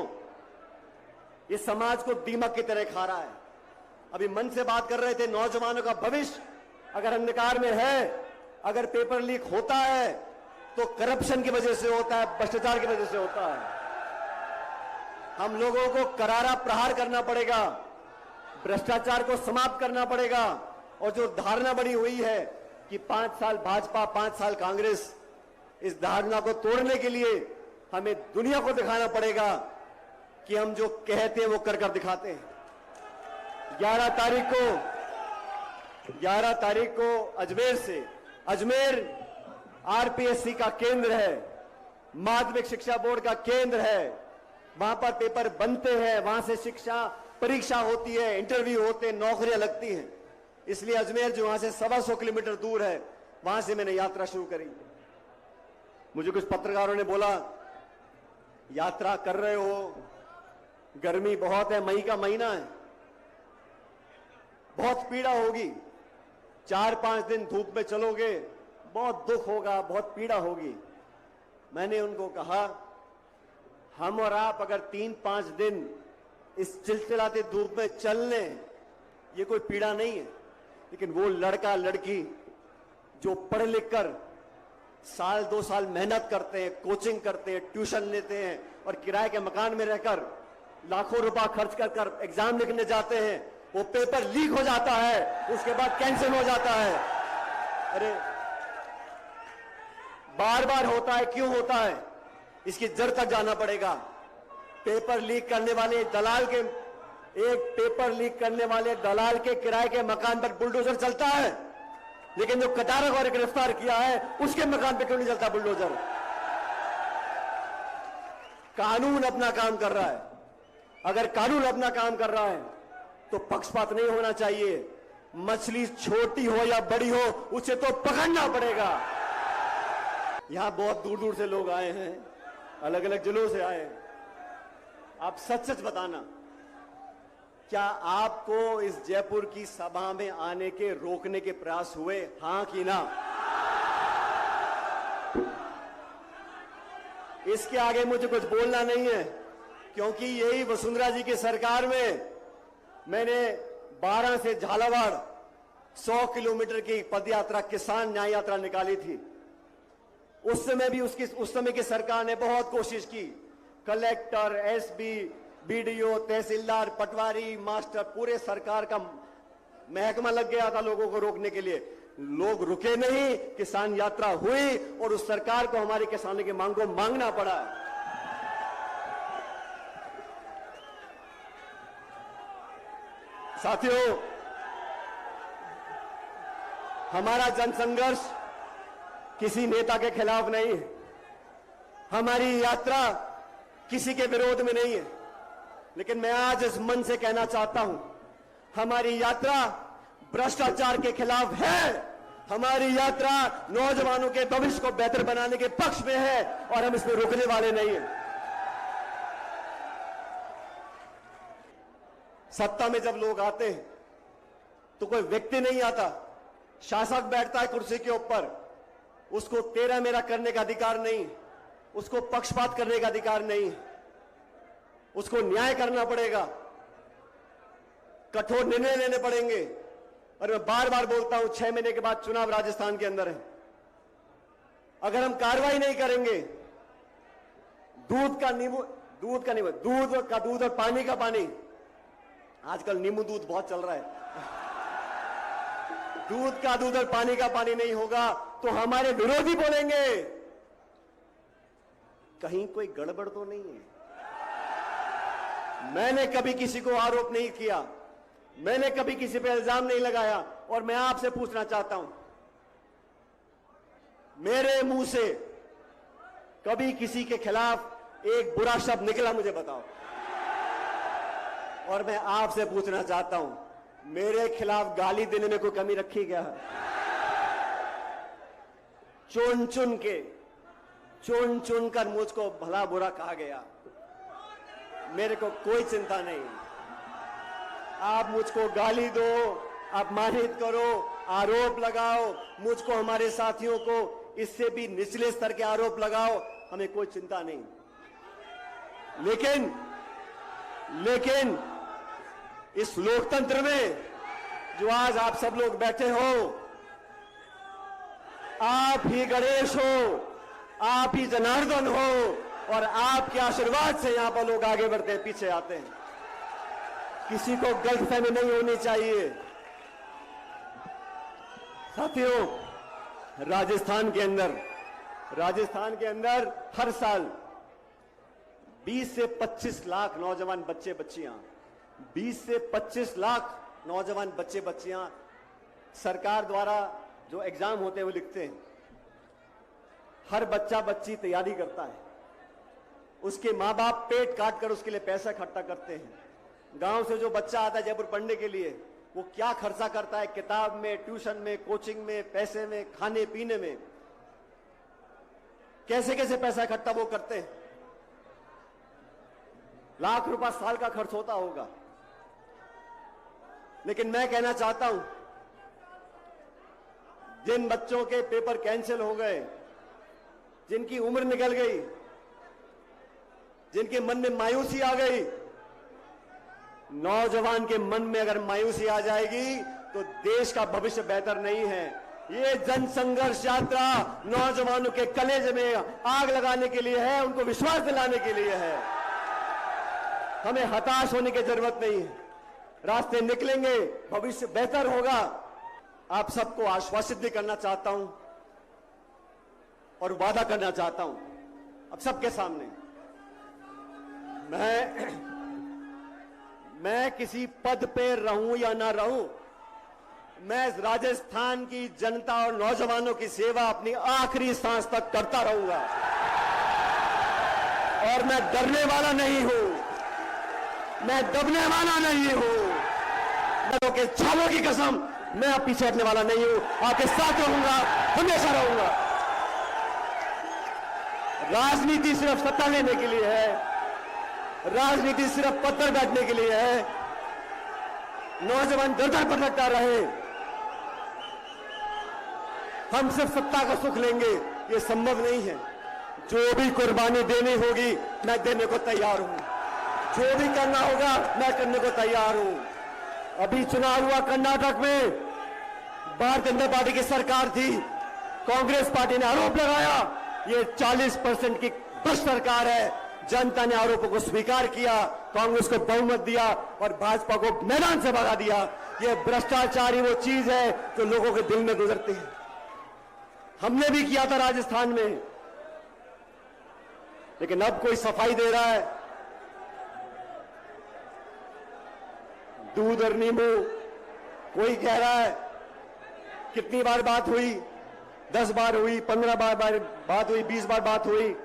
ये समाज को दीमक की तरह खा रहा है। अभी मन से बात कर रहे थे, नौजवानों का भविष्य अगर अंधकार में है, अगर पेपर लीक होता है तो करप्शन की वजह से होता है, भ्रष्टाचार की वजह से होता है। हम लोगों को करारा प्रहार करना पड़ेगा, भ्रष्टाचार को समाप्त करना पड़ेगा। और जो धारणा बनी हुई है कि 5 साल भाजपा 5 साल कांग्रेस, इस धारणा को तोड़ने के लिए हमें दुनिया को दिखाना पड़ेगा कि हम जो कहते हैं वो कर कर दिखाते हैं। 11 तारीख को अजमेर से, अजमेर आरपीएससी का केंद्र है, माध्यमिक शिक्षा बोर्ड का केंद्र है, वहां पर पेपर बनते हैं, वहां से शिक्षा परीक्षा होती है, इंटरव्यू होते हैं, नौकरियां लगती हैं। इसलिए अजमेर जो वहां से 125 किलोमीटर दूर है, वहां से मैंने यात्रा शुरू करी। मुझे कुछ पत्रकारों ने बोला, यात्रा कर रहे हो, गर्मी बहुत है, मई का महीना है, बहुत पीड़ा होगी, 4-5 दिन धूप में चलोगे, बहुत दुख होगा, बहुत पीड़ा होगी। मैंने उनको कहा, हम और आप अगर 3-5 दिन इस चिलचिलाते धूप में चल लें, ये कोई पीड़ा नहीं है। लेकिन वो लड़का लड़की जो पढ़ लिख कर 1-2 साल मेहनत करते हैं, कोचिंग करते हैं, ट्यूशन लेते हैं और किराए के मकान में रहकर लाखों रुपया खर्च कर एग्जाम लिखने जाते हैं, वो पेपर लीक हो जाता है, उसके बाद कैंसिल हो जाता है। अरे बार बार होता है, क्यों होता है? इसकी जड़ तक जाना पड़ेगा। पेपर लीक करने वाले दलाल के, एक पेपर लीक करने वाले दलाल के किराए के मकान पर बुलडोजर चलता है, लेकिन जो कटारक और गिरफ्तार किया है उसके मकान पर क्यों नहीं चलता बुलडोजर? कानून अपना काम कर रहा है। अगर कानून अपना काम कर रहा है तो पक्षपात नहीं होना चाहिए। मछली छोटी हो या बड़ी हो, उसे तो पकड़ना पड़ेगा। यहां बहुत दूर दूर से लोग आए हैं, अलग अलग जिलों से आए हैं। आप सच सच बताना, क्या आपको इस जयपुर की सभा में आने के रोकने के प्रयास हुए, हां कि ना? इसके आगे मुझे कुछ बोलना नहीं है, क्योंकि यही वसुंधरा जी की सरकार में मैंने 12 से झालावाड़ 100 किलोमीटर की पदयात्रा, किसान न्याय यात्रा निकाली थी। उस समय भी उस समय की सरकार ने बहुत कोशिश की। कलेक्टर, एसपी, बीडीओ, तहसीलदार, पटवारी, मास्टर, पूरे सरकार का महकमा लग गया था लोगों को रोकने के लिए। लोग रुके नहीं, किसान यात्रा हुई और उस सरकार को हमारे किसानों की मांग को मांगना पड़ा। साथियों, हमारा जनसंघर्ष किसी नेता के खिलाफ नहीं है, हमारी यात्रा किसी के विरोध में नहीं है। लेकिन मैं आज इस मन से कहना चाहता हूं, हमारी यात्रा भ्रष्टाचार के खिलाफ है, हमारी यात्रा नौजवानों के भविष्य को बेहतर बनाने के पक्ष में है और हम इसमें रुकने वाले नहीं हैं। सत्ता में जब लोग आते हैं तो कोई व्यक्ति नहीं आता, शासक बैठता है कुर्सी के ऊपर, उसको तेरा मेरा करने का अधिकार नहीं, उसको पक्षपात करने का अधिकार नहीं, उसको न्याय करना पड़ेगा, कठोर निर्णय लेने पड़ेंगे। और मैं बार बार बोलता हूं, 6 महीने के बाद चुनाव राजस्थान के अंदर है। अगर हम कार्रवाई नहीं करेंगे, दूध का नींबू, दूध का नींबू, दूध का दूध और पानी का पानी, आजकल नींबू दूध बहुत चल रहा है, दूध का दूध और पानी का पानी नहीं होगा तो हमारे विरोधी बोलेंगे कहीं कोई गड़बड़ तो नहीं है। मैंने कभी किसी को आरोप नहीं किया, मैंने कभी किसी पे इल्जाम नहीं लगाया। और मैं आपसे पूछना चाहता हूं, मेरे मुंह से कभी किसी के खिलाफ एक बुरा शब्द निकला, मुझे बताओ। और मैं आपसे पूछना चाहता हूं, मेरे खिलाफ गाली देने में कोई कमी रखी क्या है? चुन चुन कर मुझको भला बुरा कहा गया, मेरे को कोई चिंता नहीं। आप मुझको गाली दो, अपमानित करो, आरोप लगाओ, मुझको, हमारे साथियों को इससे भी निचले स्तर के आरोप लगाओ, हमें कोई चिंता नहीं। लेकिन इस लोकतंत्र में जो आज आप सब लोग बैठे हो, आप ही गणेश हो, आप ही जनार्दन हो, और आपके आशीर्वाद से यहां पर लोग आगे बढ़ते हैं, पीछे आते हैं। किसी को गलतफहमी नहीं होनी चाहिए। साथियों, राजस्थान के अंदर हर साल 20 से 25 लाख नौजवान बच्चे बच्चियां 20 से 25 लाख नौजवान बच्चे बच्चियां सरकार द्वारा जो एग्जाम होते हैं वो लिखते हैं। हर बच्चा बच्ची तैयारी करता है, उसके माँ बाप पेट काट कर उसके लिए पैसा इकट्ठा करते हैं। गांव से जो बच्चा आता है जयपुर पढ़ने के लिए, वो क्या खर्चा करता है किताब में, ट्यूशन में, कोचिंग में, पैसे में, खाने पीने में, कैसे कैसे पैसा इकट्ठा वो करते हैं। लाख रुपया साल का खर्च होता होगा। लेकिन मैं कहना चाहता हूं, जिन बच्चों के पेपर कैंसिल हो गए, जिनकी उम्र निकल गई, जिनके मन में मायूसी आ गई, नौजवान के मन में अगर मायूसी आ जाएगी तो देश का भविष्य बेहतर नहीं है। ये जन संघर्ष यात्रा नौजवानों के कलेजे में आग लगाने के लिए है, उनको विश्वास दिलाने के लिए है। हमें हताश होने की जरूरत नहीं है, रास्ते निकलेंगे, भविष्य बेहतर होगा। आप सबको आश्वासित भी करना चाहता हूं और वादा करना चाहता हूं अब सबके सामने, मैं किसी पद पे रहूं या ना रहूं, मैं राजस्थान की जनता और नौजवानों की सेवा अपनी आखिरी सांस तक करता रहूंगा। और मैं डरने वाला नहीं हूं, मैं दबने वाला नहीं हूं। मैं के छालों की कसम, मैं अब पीछे हटने वाला नहीं हूं, आपके साथ रहूंगा, हमेशा रहूंगा। राजनीति सिर्फ सत्ता लेने के लिए है, राजनीति सिर्फ पद पर बैठने के लिए है। नौजवान दर पर लगता रहे, हम सिर्फ सत्ता का सुख लेंगे, ये संभव नहीं है। जो भी कुर्बानी देनी होगी मैं देने को तैयार हूं, जो भी करना होगा मैं करने को तैयार हूं। अभी चुनाव हुआ कर्नाटक में, भारतीय जनता पार्टी की सरकार थी, कांग्रेस पार्टी ने आरोप लगाया ये 40% की भ्रष्ट सरकार है। जनता ने आरोपों को स्वीकार किया, कांग्रेस को बहुमत दिया और भाजपा को मैदान से भगा दिया। ये भ्रष्टाचार ही वो चीज है जो लोगों के दिल में गुजरती है। हमने भी किया था राजस्थान में, लेकिन अब कोई सफाई दे रहा है, दूध और नींबू। कोई कह रहा है कितनी बार बात हुई, 10 बार हुई, 15 बार बात हुई, 20 बार बात हुई।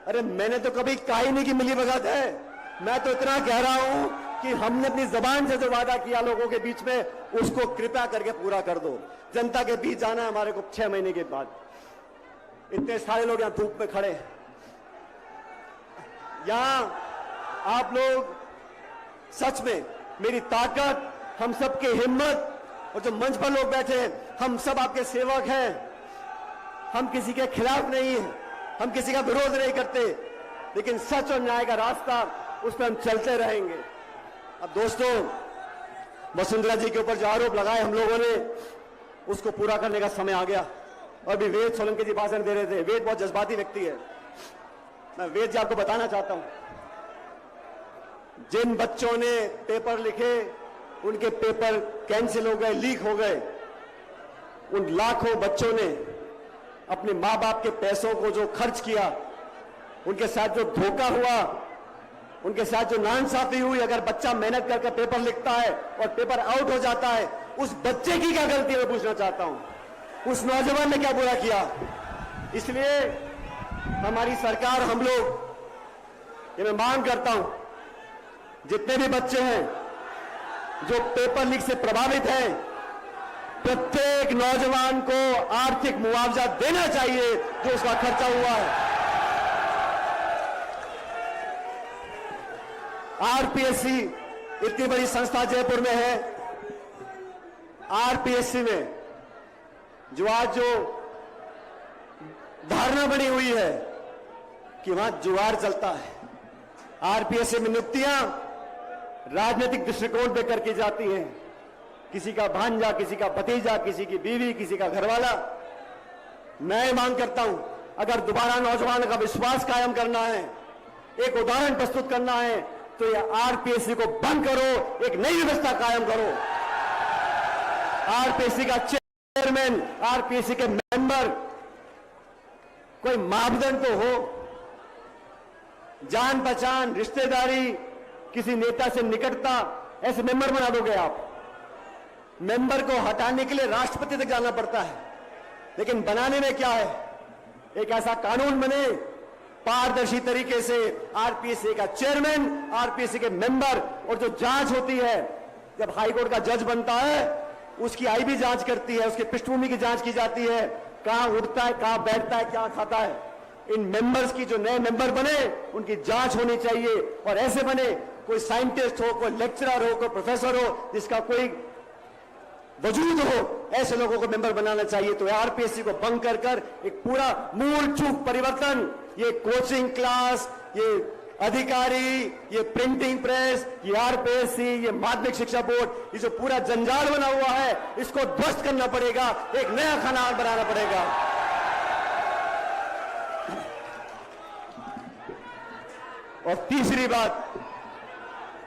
अरे मैंने तो कभी कहा ही नहीं कि मिली भगत है। मैं तो इतना कह रहा हूं कि हमने अपनी जबान से जो वादा किया लोगों के बीच में, उसको कृपया करके पूरा कर दो। जनता के बीच जाना है हमारे को 6 महीने के बाद। इतने सारे लोग यहां धूप में खड़े, यहां आप लोग सच में मेरी ताकत, हम सबकी हिम्मत, और जो मंच पर लोग बैठे हैं हम सब आपके सेवक हैं। हम किसी के खिलाफ नहीं हैं, हम किसी का विरोध नहीं करते, लेकिन सच और न्याय का रास्ता, उस पर हम चलते रहेंगे। अब दोस्तों, वसुंधरा जी के ऊपर जो आरोप लगाए हम लोगों ने, उसको पूरा करने का समय आ गया। और भी वेद सोलंकी जी भाषण दे रहे थे। वेद बहुत जज्बाती व्यक्ति है, मैं वेद जी आपको बताना चाहता हूं, जिन बच्चों ने पेपर लिखे उनके पेपर कैंसिल हो गए, लीक हो गए। उन लाखों बच्चों ने अपने मां बाप के पैसों को जो खर्च किया, उनके साथ जो धोखा हुआ, उनके साथ जो नाइंसाफी हुई, अगर बच्चा मेहनत करके पेपर लिखता है और पेपर आउट हो जाता है, उस बच्चे की क्या गलती है, पूछना चाहता हूं। उस नौजवान ने क्या बुरा किया? इसलिए हमारी सरकार, हम लोग, ये मैं मांग करता हूं, जितने भी बच्चे हैं जो पेपर लीक से प्रभावित हैं, प्रत्येक नौजवान को आर्थिक मुआवजा देना चाहिए जो उसका खर्चा हुआ है। आरपीएससी इतनी बड़ी संस्था जयपुर में है, आरपीएससी में जो आज जो धारणा बनी हुई है कि वहां जुगाड़ चलता है, आरपीएससी में नियुक्तियां राजनीतिक दृष्टिकोण पे करके जाती हैं, किसी का भांजा, किसी का भतीजा, किसी की बीवी, किसी का घरवाला। मैं मांग करता हूं, अगर दोबारा नौजवान का विश्वास कायम करना है, एक उदाहरण प्रस्तुत करना है, तो ये आरपीएससी को बंद करो, एक नई व्यवस्था कायम करो। आरपीएससी का चेयरमैन, आरपीएससी के मेंबर, कोई मापदंड तो हो, जान पहचान, रिश्तेदारी, किसी नेता से निकटता, ऐसे मेंबर बना दोगे आप। मेंबर को हटाने के लिए राष्ट्रपति तक जाना पड़ता है, लेकिन बनाने में क्या है, एक ऐसा कानून बने पारदर्शी तरीके से, आरपीएससी का चेयरमैन, आरपीएससी के मेंबर, और जो जांच होती है, जब हाईकोर्ट का जज बनता है उसकी आईबी जांच करती है, उसकी पृष्ठभूमि की जांच की जाती है, कहां उठता है, कहां बैठता है, क्या खाता है। इन मेंबर्स की, जो नए मेंबर बने, उनकी जांच होनी चाहिए, और ऐसे बने कोई साइंटिस्ट हो, कोई लेक्चरर हो, कोई प्रोफेसर हो, जिसका कोई वजूद हो, ऐसे लोगों को मेंबर बनाना चाहिए। तो आरपीएससी को भंग कर एक पूरा मूल चूक परिवर्तन, ये कोचिंग क्लास, ये अधिकारी, ये प्रिंटिंग प्रेस, ये आरपीएससी, ये माध्यमिक शिक्षा बोर्ड, ये जो पूरा जंजाल बना हुआ है, इसको ध्वस्त करना पड़ेगा, एक नया खाना बनाना पड़ेगा। और तीसरी बात,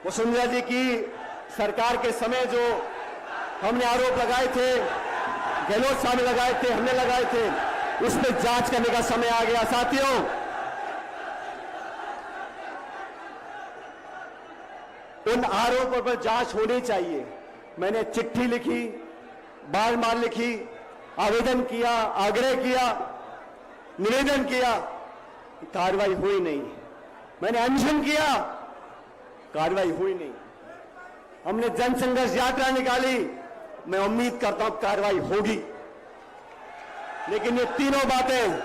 वसुंधरा जी की सरकार के समय जो हमने आरोप लगाए थे, गहलोत साहब ने लगाए थे, हमने लगाए थे, उस पर जांच करने का समय आ गया। साथियों, उन आरोपों पर जांच होनी चाहिए। मैंने चिट्ठी लिखी, बार-बार लिखी, आवेदन किया, आग्रह किया, निवेदन किया, कार्रवाई हुई नहीं। मैंने अनशन किया, कार्रवाई हुई नहीं। हमने जनसंघर्ष यात्रा निकाली, मैं उम्मीद करता हूं कार्रवाई होगी। लेकिन ये तीनों बातें,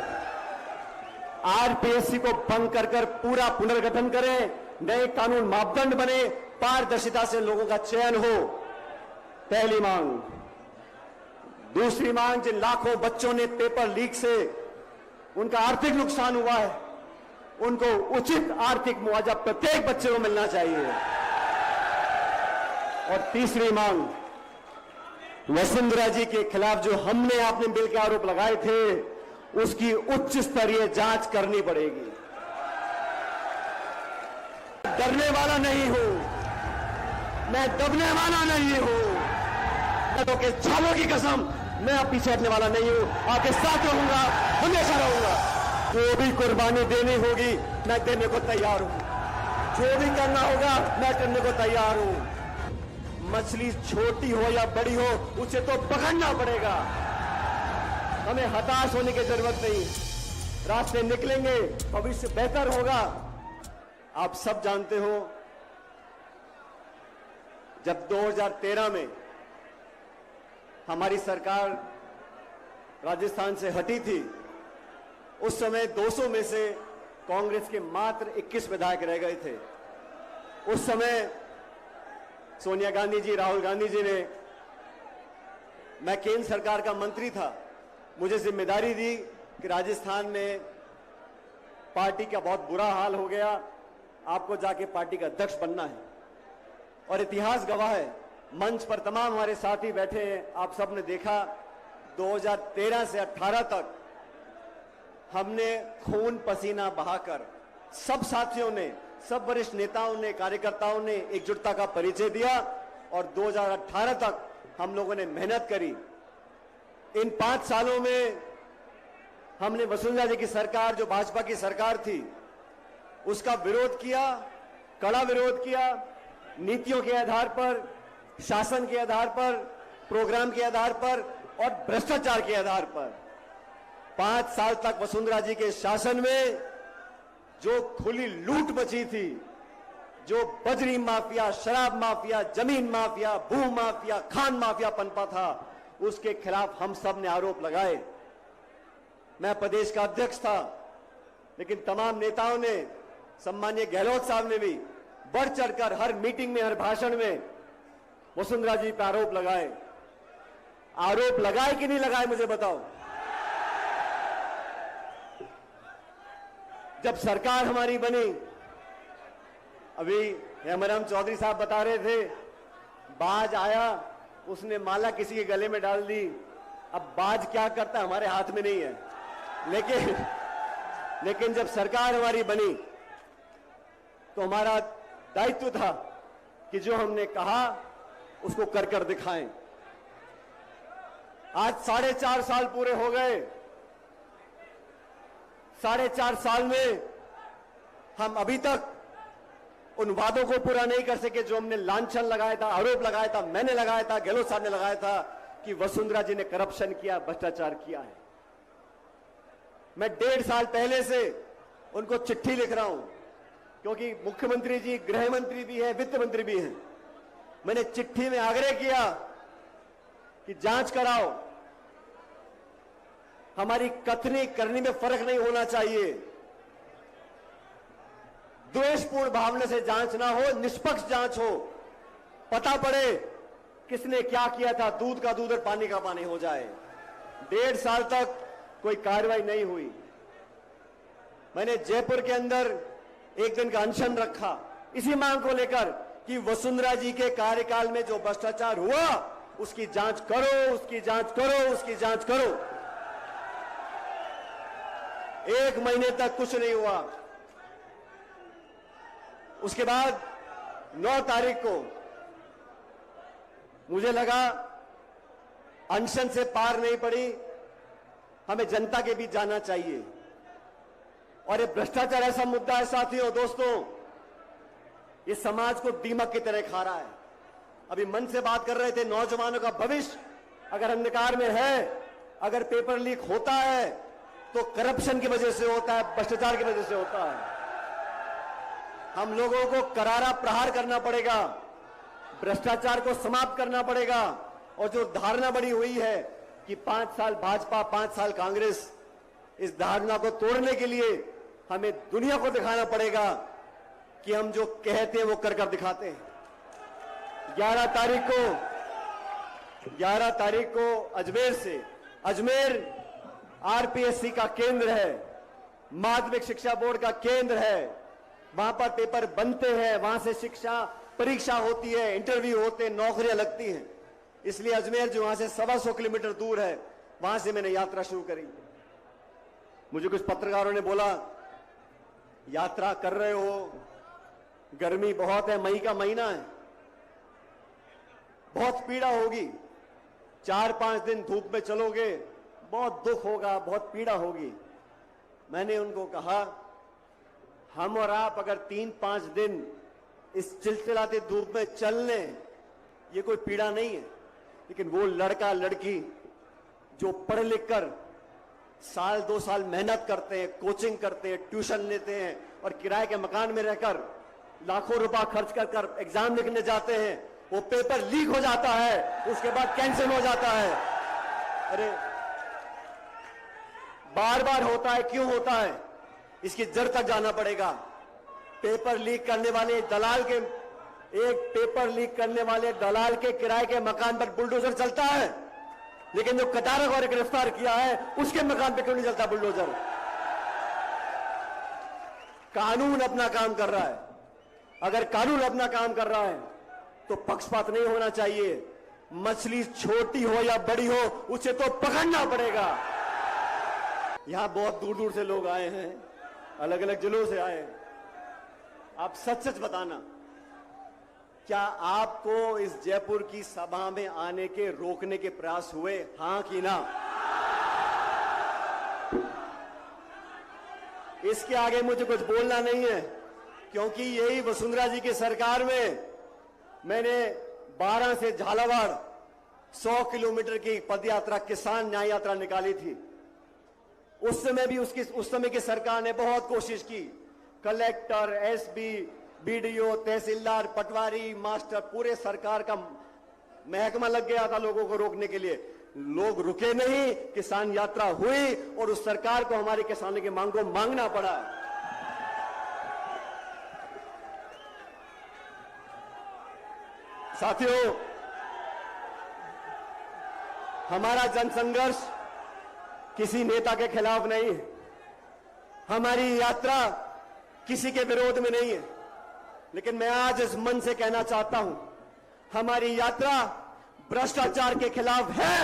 आरपीएससी को भंग कर पूरा पुनर्गठन करें, नए कानून मापदंड बने, पारदर्शिता से लोगों का चयन हो, पहली मांग। दूसरी मांग, जिन लाखों बच्चों ने पेपर लीक से उनका आर्थिक नुकसान हुआ है, उनको उचित आर्थिक मुआवजा प्रत्येक बच्चे को मिलना चाहिए। और तीसरी मांग, वसुंधरा जी के खिलाफ जो हमने आपने बिल के आरोप लगाए थे, उसकी उच्च स्तरीय जांच करनी पड़ेगी। डरने वाला नहीं हूं मैं, दबने वाला नहीं हूं, तो के छालों की कसम, मैं अब पीछे हटने वाला नहीं हूं, आपके साथ रहूंगा, हमेशा रहूंगा। जो भी कुर्बानी देनी होगी मैं देने को तैयार हूं, जो भी करना होगा मैं करने को तैयार हूं। मछली छोटी हो या बड़ी हो, उसे तो पकड़ना पड़ेगा। हमें हताश होने की जरूरत नहीं, रास्ते निकलेंगे, भविष्य बेहतर होगा। आप सब जानते हो, जब 2013 में हमारी सरकार राजस्थान से हटी थी, उस समय 200 में से कांग्रेस के मात्र 21 विधायक रह गए थे। उस समय सोनिया गांधी जी, राहुल गांधी जी ने, मैं केंद्र सरकार का मंत्री था, मुझे जिम्मेदारी दी कि राजस्थान में पार्टी का बहुत बुरा हाल हो गया, आपको जाके पार्टी का अध्यक्ष बनना है। और इतिहास गवाह है, मंच पर तमाम हमारे साथी बैठे हैं, आप सब ने देखा 2013 से 18 तक हमने खून पसीना बहाकर, सब साथियों ने, सब वरिष्ठ नेताओं ने, कार्यकर्ताओं ने एकजुटता का परिचय दिया और 2018 तक हम लोगों ने मेहनत करी। इन 5 सालों में हमने वसुंधरा जी की सरकार, जो भाजपा की सरकार थी, उसका विरोध किया, कड़ा विरोध किया, नीतियों के आधार पर, शासन के आधार पर, प्रोग्राम के आधार पर और भ्रष्टाचार के आधार पर। 5 साल तक वसुंधरा जी के शासन में जो खुली लूट मची थी, जो बजरी माफिया, शराब माफिया, जमीन माफिया, भू माफिया, खान माफिया पनपा था, उसके खिलाफ हम सब ने आरोप लगाए। मैं प्रदेश का अध्यक्ष था, लेकिन तमाम नेताओं ने, सम्माननीय गहलोत साहब ने भी बढ़ चढ़कर हर मीटिंग में, हर भाषण में वसुंधरा जी पर आरोप लगाए। आरोप लगाए कि नहीं लगाए, मुझे बताओ। जब सरकार हमारी बनी, अभी हेमराम चौधरी साहब बता रहे थे, बाज आया, उसने माला किसी के गले में डाल दी। अब बाज क्या करता है हमारे हाथ में नहीं है, लेकिन जब सरकार हमारी बनी तो हमारा दायित्व था कि जो हमने कहा उसको कर कर दिखाएं। आज 4.5 साल पूरे हो गए। 4.5 साल में हम अभी तक उन वादों को पूरा नहीं कर सके जो हमने लांछन लगाया था, आरोप लगाया था, मैंने लगाया था, गहलोत साहब ने लगाया था कि वसुंधरा जी ने करप्शन किया, भ्रष्टाचार किया है। मैं 1.5 साल पहले से उनको चिट्ठी लिख रहा हूं, क्योंकि मुख्यमंत्री जी गृह मंत्री भी है, वित्त मंत्री भी हैं। मैंने चिट्ठी में आग्रह किया कि जांच कराओ, हमारी कथनी करनी में फर्क नहीं होना चाहिए, द्वेषपूर्ण भावना से जांच ना हो, निष्पक्ष जांच हो, पता पड़े किसने क्या किया था, दूध का दूध और पानी का पानी हो जाए। 1.5 साल तक कोई कार्रवाई नहीं हुई। मैंने जयपुर के अंदर एक दिन का अनशन रखा इसी मांग को लेकर कि वसुंधरा जी के कार्यकाल में जो भ्रष्टाचार हुआ उसकी जांच करो, उसकी जांच करो, उसकी जांच करो। 1 महीने तक कुछ नहीं हुआ। उसके बाद 9 तारीख को मुझे लगा अनशन से पार नहीं पड़ी, हमें जनता के बीच जाना चाहिए। और ये भ्रष्टाचार ऐसा मुद्दा है साथियों, दोस्तों, ये समाज को दीमक की तरह खा रहा है। अभी मन से बात कर रहे थे, नौजवानों का भविष्य अगर अंधकार में है, अगर पेपर लीक होता है तो करप्शन की वजह से होता है, भ्रष्टाचार की वजह से होता है। हम लोगों को करारा प्रहार करना पड़ेगा, भ्रष्टाचार को समाप्त करना पड़ेगा। और जो धारणा बनी हुई है कि 5 साल भाजपा, 5 साल कांग्रेस, इस धारणा को तोड़ने के लिए हमें दुनिया को दिखाना पड़ेगा कि हम जो कहते हैं वो कर कर दिखाते हैं। 11 तारीख को अजमेर से, अजमेर आरपीएससी का केंद्र है, माध्यमिक शिक्षा बोर्ड का केंद्र है, वहां पर पेपर बनते हैं, वहां से शिक्षा परीक्षा होती है, इंटरव्यू होते हैं, नौकरियां लगती हैं। इसलिए अजमेर जो वहां से 125 किलोमीटर दूर है, वहां से मैंने यात्रा शुरू करी। मुझे कुछ पत्रकारों ने बोला, यात्रा कर रहे हो, गर्मी बहुत है, मई का महीना है, बहुत पीड़ा होगी, 4-5 दिन धूप में चलोगे, बहुत दुख होगा, बहुत पीड़ा होगी। मैंने उनको कहा, हम और आप अगर 3-5 दिन इस चिलचिलाती धूप में चल लें, ये कोई पीड़ा नहीं है। लेकिन वो लड़का लड़की जो पढ़ लिख कर 1-2 साल मेहनत करते हैं, कोचिंग करते हैं, ट्यूशन लेते हैं और किराए के मकान में रहकर लाखों रुपया खर्च कर एग्जाम लिखने जाते हैं, वो पेपर लीक हो जाता है, उसके बाद कैंसिल हो जाता है। अरे बार बार होता है, क्यों होता है? इसकी जड़ तक जाना पड़ेगा। पेपर लीक करने वाले दलाल के, एक पेपर लीक करने वाले दलाल के किराए के मकान पर बुलडोजर चलता है, लेकिन जो कटारक और गिरफ्तार किया है उसके मकान पे क्यों नहीं चलता बुलडोजर? कानून अपना काम कर रहा है। अगर कानून अपना काम कर रहा है तो पक्षपात नहीं होना चाहिए। मछली छोटी हो या बड़ी हो, उसे तो पकड़ना पड़ेगा। यहां बहुत दूर दूर से लोग आए हैं, अलग अलग जिलों से आए हैं। आप सच सच बताना, क्या आपको इस जयपुर की सभा में आने के रोकने के प्रयास हुए, हां कि ना? इसके आगे मुझे कुछ बोलना नहीं है, क्योंकि यही वसुंधरा जी की सरकार में मैंने 12 से झालावाड़ 100 किलोमीटर की पदयात्रा, किसान न्याय यात्रा निकाली थी। उस समय की सरकार ने बहुत कोशिश की। कलेक्टर, एसपी, बीडीओ, तहसीलदार, पटवारी, मास्टर, पूरे सरकार का महकमा लग गया था लोगों को रोकने के लिए। लोग रुके नहीं, किसान यात्रा हुई और उस सरकार को हमारे किसानों की मांग को मांगना पड़ा। साथियों, हमारा जनसंघर्ष किसी नेता के खिलाफ नहीं है, हमारी यात्रा किसी के विरोध में नहीं है। लेकिन मैं आज इस मन से कहना चाहता हूं, हमारी यात्रा भ्रष्टाचार के खिलाफ है,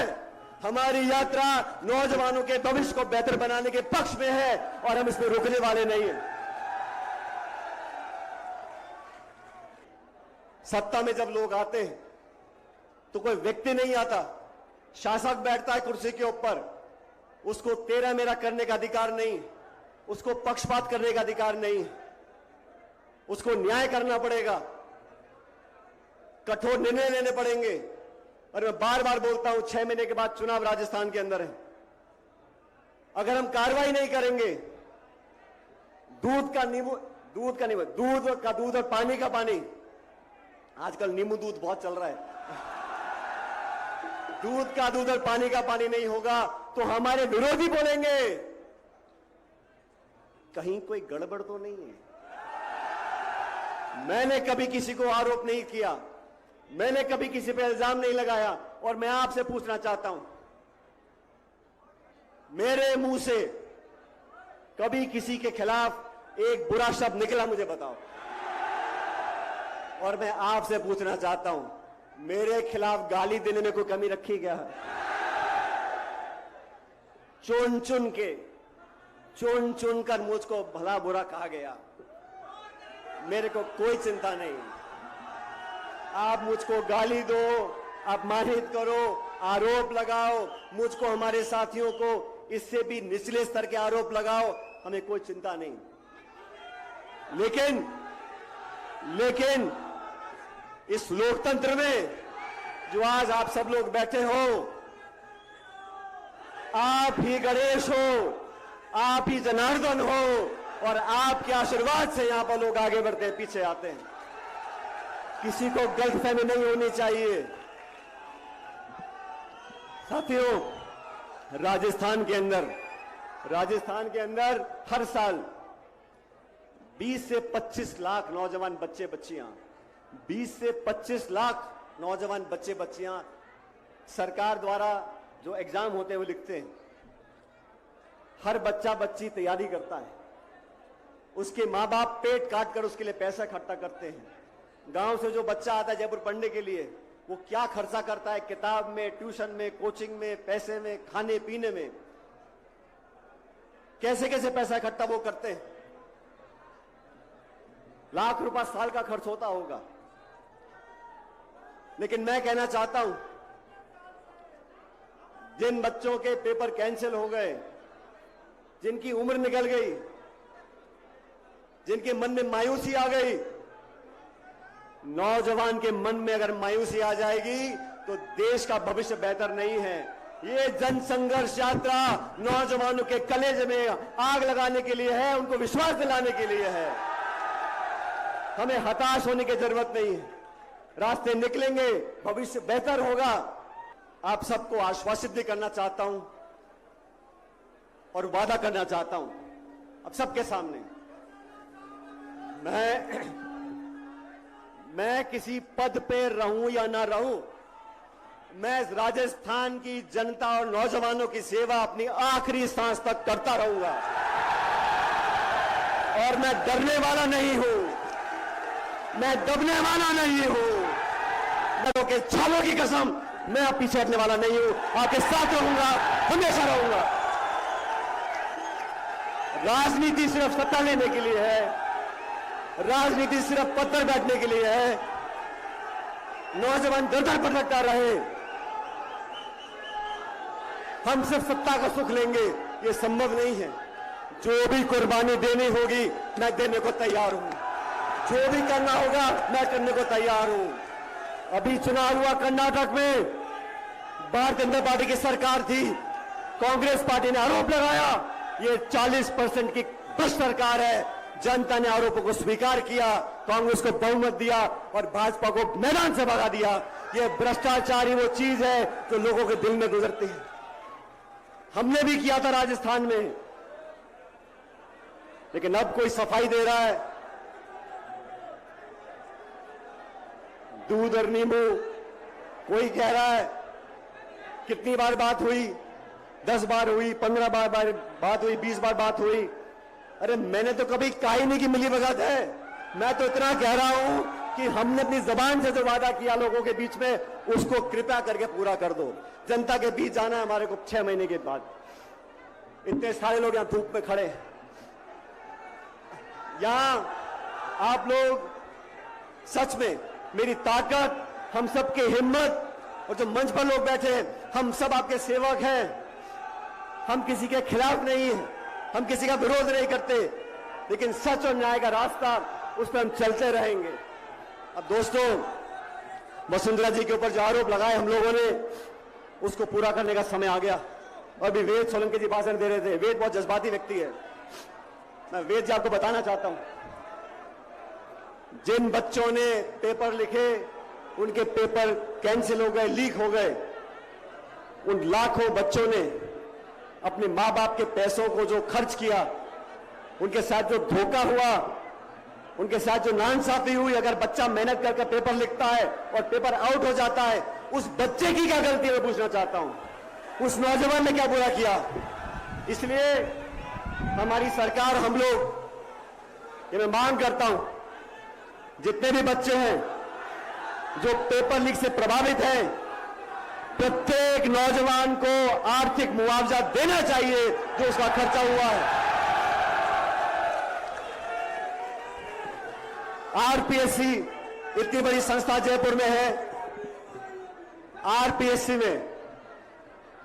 हमारी यात्रा नौजवानों के भविष्य को बेहतर बनाने के पक्ष में है और हम इसमें रुकने वाले नहीं हैं। सत्ता में जब लोग आते हैं तो कोई व्यक्ति नहीं आता, शासक बैठता है कुर्सी के ऊपर, उसको तेरा मेरा करने का अधिकार नहीं, उसको पक्षपात करने का अधिकार नहीं, उसको न्याय करना पड़ेगा, कठोर निर्णय लेने पड़ेंगे। और मैं बार बार बोलता हूं, 6 महीने के बाद चुनाव राजस्थान के अंदर है। अगर हम कार्रवाई नहीं करेंगे, दूध का दूध और पानी का पानी, आजकल नींबू दूध बहुत चल रहा है, दूध का दूध और पानी का पानी नहीं होगा तो हमारे विरोधी बोलेंगे कहीं कोई गड़बड़ तो नहीं है। मैंने कभी किसी को आरोप नहीं किया, मैंने कभी किसी पे इल्जाम नहीं लगाया। और मैं आपसे पूछना चाहता हूं, मेरे मुंह से कभी किसी के खिलाफ एक बुरा शब्द निकला, मुझे बताओ। और मैं आपसे पूछना चाहता हूं, मेरे खिलाफ गाली देने में कोई कमी रखी क्या है? चुन चुन कर मुझको भला बुरा कहा गया, मेरे को कोई चिंता नहीं। आप मुझको गाली दो, अपमानित करो, आरोप लगाओ, मुझको, हमारे साथियों को इससे भी निचले स्तर के आरोप लगाओ, हमें कोई चिंता नहीं। लेकिन इस लोकतंत्र में जो आज आप सब लोग बैठे हो, आप ही गणेश हो, आप ही जनार्दन हो, और आपके आशीर्वाद से यहां पर लोग आगे बढ़ते हैं, पीछे आते हैं। किसी को गलतफहमी नहीं होनी चाहिए। साथियों, राजस्थान के अंदर हर साल 20 से 25 लाख नौजवान बच्चे बच्चियां 20 से 25 लाख नौजवान बच्चे बच्चियां सरकार द्वारा जो एग्जाम होते हैं वो लिखते हैं। हर बच्चा बच्ची तैयारी करता है, उसके माँ बाप पेट काट कर उसके लिए पैसा इकट्ठा करते हैं। गांव से जो बच्चा आता है जयपुर पढ़ने के लिए, वो क्या खर्चा करता है किताब में, ट्यूशन में, कोचिंग में, पैसे में, खाने पीने में, कैसे कैसे पैसा इकट्ठा वो करते हैं। लाख रुपया साल का खर्च होता होगा। लेकिन मैं कहना चाहता हूं, जिन बच्चों के पेपर कैंसिल हो गए, जिनकी उम्र निकल गई, जिनके मन में मायूसी आ गई, नौजवान के मन में अगर मायूसी आ जाएगी तो देश का भविष्य बेहतर नहीं है। ये जनसंघर्ष यात्रा नौजवानों के कलेजे में आग लगाने के लिए है, उनको विश्वास दिलाने के लिए है। हमें हताश होने की जरूरत नहीं है, रास्ते निकलेंगे, भविष्य बेहतर होगा। आप सबको आश्वासित भी करना चाहता हूं और वादा करना चाहता हूं अब सबके सामने, मैं किसी पद पे रहूं या ना रहूं, मैं राजस्थान की जनता और नौजवानों की सेवा अपनी आखिरी सांस तक करता रहूंगा। और मैं डरने वाला नहीं हूं, मैं दबने वाला नहीं हूं, मैं के छालों की कसम, मैं अब पीछे हटने वाला नहीं हूं, आपके साथ रहूंगा, हमेशा रहूंगा। राजनीति सिर्फ सत्ता लेने के लिए है, राजनीति सिर्फ पद पर बैठने के लिए है। नौजवान दर-दर भटकता रहे, हम सिर्फ सत्ता का सुख लेंगे, ये संभव नहीं है। जो भी कुर्बानी देनी होगी मैं देने को तैयार हूं, जो भी करना होगा मैं करने को तैयार हूं। अभी चुनाव हुआ कर्नाटक में, भारतीय जनता पार्टी की सरकार थी, कांग्रेस पार्टी ने आरोप लगाया ये 40% की भ्रष्ट सरकार है। जनता ने आरोपों को स्वीकार किया, कांग्रेस को बहुमत दिया और भाजपा को मैदान से भगा दिया। ये भ्रष्टाचार ही वो चीज है जो लोगों के दिल में गुजरती है। हमने भी किया था राजस्थान में, लेकिन अब कोई सफाई दे रहा है, दूध और नींबू। कोई कह रहा है कितनी बार बात हुई, 10 बार हुई, 15 बार बात हुई, 20 बार बात हुई। अरे मैंने तो कभी कहा ही नहीं कि मिली भगत है। मैं तो इतना कह रहा हूं कि हमने अपनी जबान से जो वादा किया लोगों के बीच में, उसको कृपया करके पूरा कर दो। जनता के बीच जाना है हमारे को 6 महीने के बाद। इतने सारे लोग यहां धूप में खड़े हैं, यहां आप लोग सच में मेरी ताकत, हम सबकी हिम्मत, और जो मंच पर लोग बैठे हैं हम सब आपके सेवक हैं। हम किसी के खिलाफ नहीं हैं, हम किसी का विरोध नहीं करते, लेकिन सच और न्याय का रास्ता उस पर हम चलते रहेंगे। अब दोस्तों, वसुंधरा जी के ऊपर जो आरोप लगाए हम लोगों ने, उसको पूरा करने का समय आ गया। और भी वेद सोलंकी जी भाषण दे रहे थे। वेद बहुत जज्बाती व्यक्ति है। मैं वेद जी आपको बताना चाहता हूं, जिन बच्चों ने पेपर लिखे उनके पेपर कैंसिल हो गए, लीक हो गए। उन लाखों बच्चों ने अपने मां बाप के पैसों को जो खर्च किया, उनके साथ जो धोखा हुआ, उनके साथ जो नाइंसाफी हुई, अगर बच्चा मेहनत करके पेपर लिखता है और पेपर आउट हो जाता है, उस बच्चे की क्या गलती है पूछना चाहता हूं। उस नौजवान ने क्या बुरा किया। इसलिए हमारी सरकार, हम लोग, ये मैं मांग करता हूं, जितने भी बच्चे हैं जो पेपर लीक से प्रभावित हैं, प्रत्येक नौजवान को आर्थिक मुआवजा देना चाहिए जो उसका खर्चा हुआ है। आरपीएससी इतनी बड़ी संस्था जयपुर में है। आरपीएससी में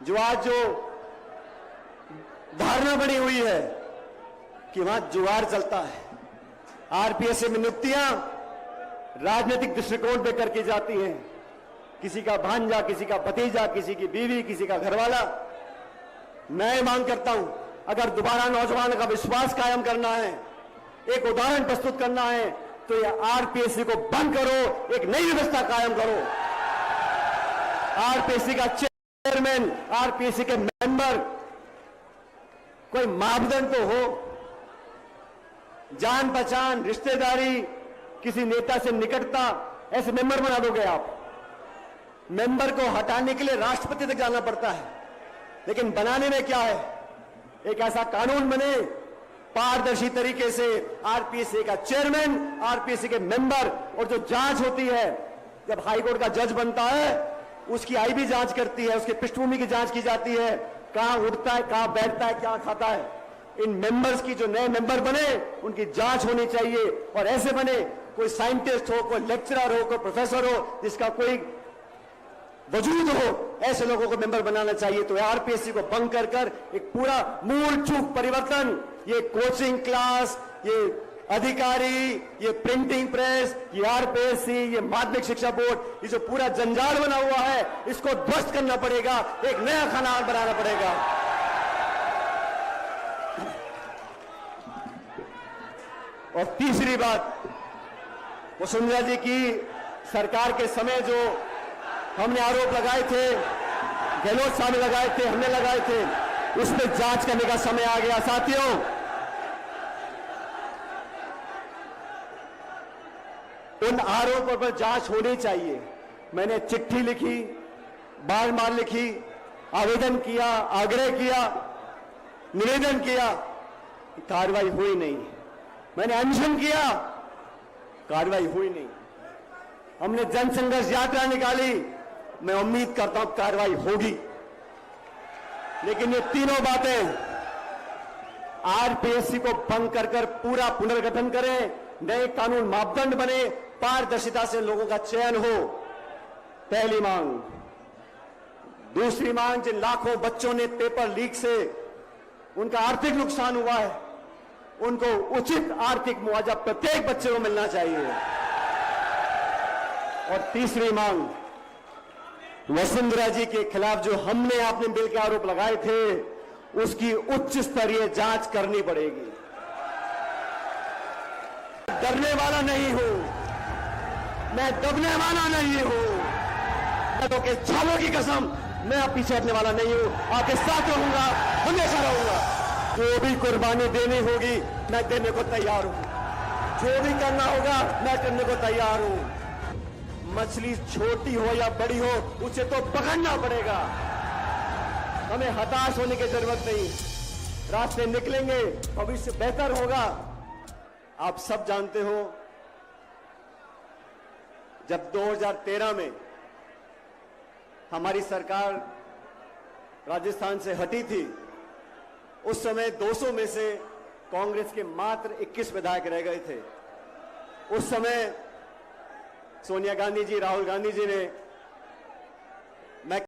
जो आज जो धारणा बनी हुई है कि वहां जुगाड़ चलता है, आरपीएससी में नियुक्तियां राजनीतिक दृष्टिकोण देकर की जाती हैं। किसी का भांजा, किसी का भतीजा, किसी की बीवी, किसी का घरवाला। मैं मांग करता हूं, अगर दोबारा नौजवान का विश्वास कायम करना है, एक उदाहरण प्रस्तुत करना है, तो ये आरपीएससी को बंद करो, एक नई व्यवस्था कायम करो। आरपीएससी का चेयरमैन, आरपीएससी के मेंबर, कोई मापदंड तो हो। जान पहचान, रिश्तेदारी, किसी नेता से निकटता, ऐसे मेंबर बना दोगे आप। मेंबर को हटाने के लिए राष्ट्रपति तक जाना पड़ता है, लेकिन बनाने में क्या है, एक ऐसा कानून बने पारदर्शी तरीके से, आरपीएससी का चेयरमैन, आरपीएससी के मेंबर, और जो जांच होती है, जब हाईकोर्ट का जज बनता है उसकी आईबी जांच करती है, उसकी पृष्ठभूमि की जांच की जाती है, कहां उठता है, कहां बैठता है, क्या खाता है। इन मेंबर्स की, जो नए मेंबर बने, उनकी जांच होनी चाहिए, और ऐसे बने कोई साइंटिस्ट हो, कोई लेक्चरर हो, कोई प्रोफेसर हो, जिसका कोई वजूद हो, ऐसे लोगों को मेंबर बनाना चाहिए। तो आरपीएससी को भंग कर एक पूरा मूल चूक परिवर्तन, ये कोचिंग क्लास, ये अधिकारी, ये प्रिंटिंग प्रेस, ये आरपीएससी, ये माध्यमिक शिक्षा बोर्ड, ये जो पूरा जंजाल बना हुआ है, इसको ध्वस्त करना पड़ेगा, एक नया खानान बनाना पड़ेगा। और तीसरी बात, वसुंधरा जी की सरकार के समय जो हमने आरोप लगाए थे, गहलोत साहब ने लगाए थे, हमने लगाए थे, उस पर जांच करने का समय आ गया। साथियों, उन आरोपों पर जांच होनी चाहिए। मैंने चिट्ठी लिखी, बार-बार लिखी, आवेदन किया, आग्रह किया, निवेदन किया, कार्रवाई हुई नहीं। मैंने अनशन किया, कार्रवाई हुई नहीं। हमने जनसंघर्ष यात्रा निकाली, मैं उम्मीद करता हूं कार्रवाई होगी। लेकिन ये तीनों बातें, आरपीएससी को भंग कर पूरा पुनर्गठन करें, नए कानून मापदंड बने, पारदर्शिता से लोगों का चयन हो, पहली मांग। दूसरी मांग, जिन लाखों बच्चों ने पेपर लीक से उनका आर्थिक नुकसान हुआ है, उनको उचित आर्थिक मुआवजा प्रत्येक बच्चे को मिलना चाहिए। और तीसरी मांग, वसुंधरा जी के खिलाफ जो हमने आपने बिल के आरोप लगाए थे, उसकी उच्च स्तरीय जांच करनी पड़ेगी। डरने वाला नहीं हूं मैं, दबने वाला नहीं हूं मैं, तो के छालों की कसम, मैं अब पीछे हटने वाला नहीं हूं, आपके साथ रहूंगा, हमेशा रहूंगा। जो भी कुर्बानी देनी होगी मैं देने को तैयार हूं, जो भी करना होगा मैं करने को तैयार हूं। मछली छोटी हो या बड़ी हो, उसे तो पकड़ना पड़ेगा। हमें हताश होने की जरूरत नहीं, रास्ते निकलेंगे, भविष्य बेहतर होगा। आप सब जानते हो, जब 2013 में हमारी सरकार राजस्थान से हटी थी, उस समय 200 में से कांग्रेस के मात्र 21 विधायक रह गए थे। उस समय सोनिया गांधी जी, राहुल गांधी जी ने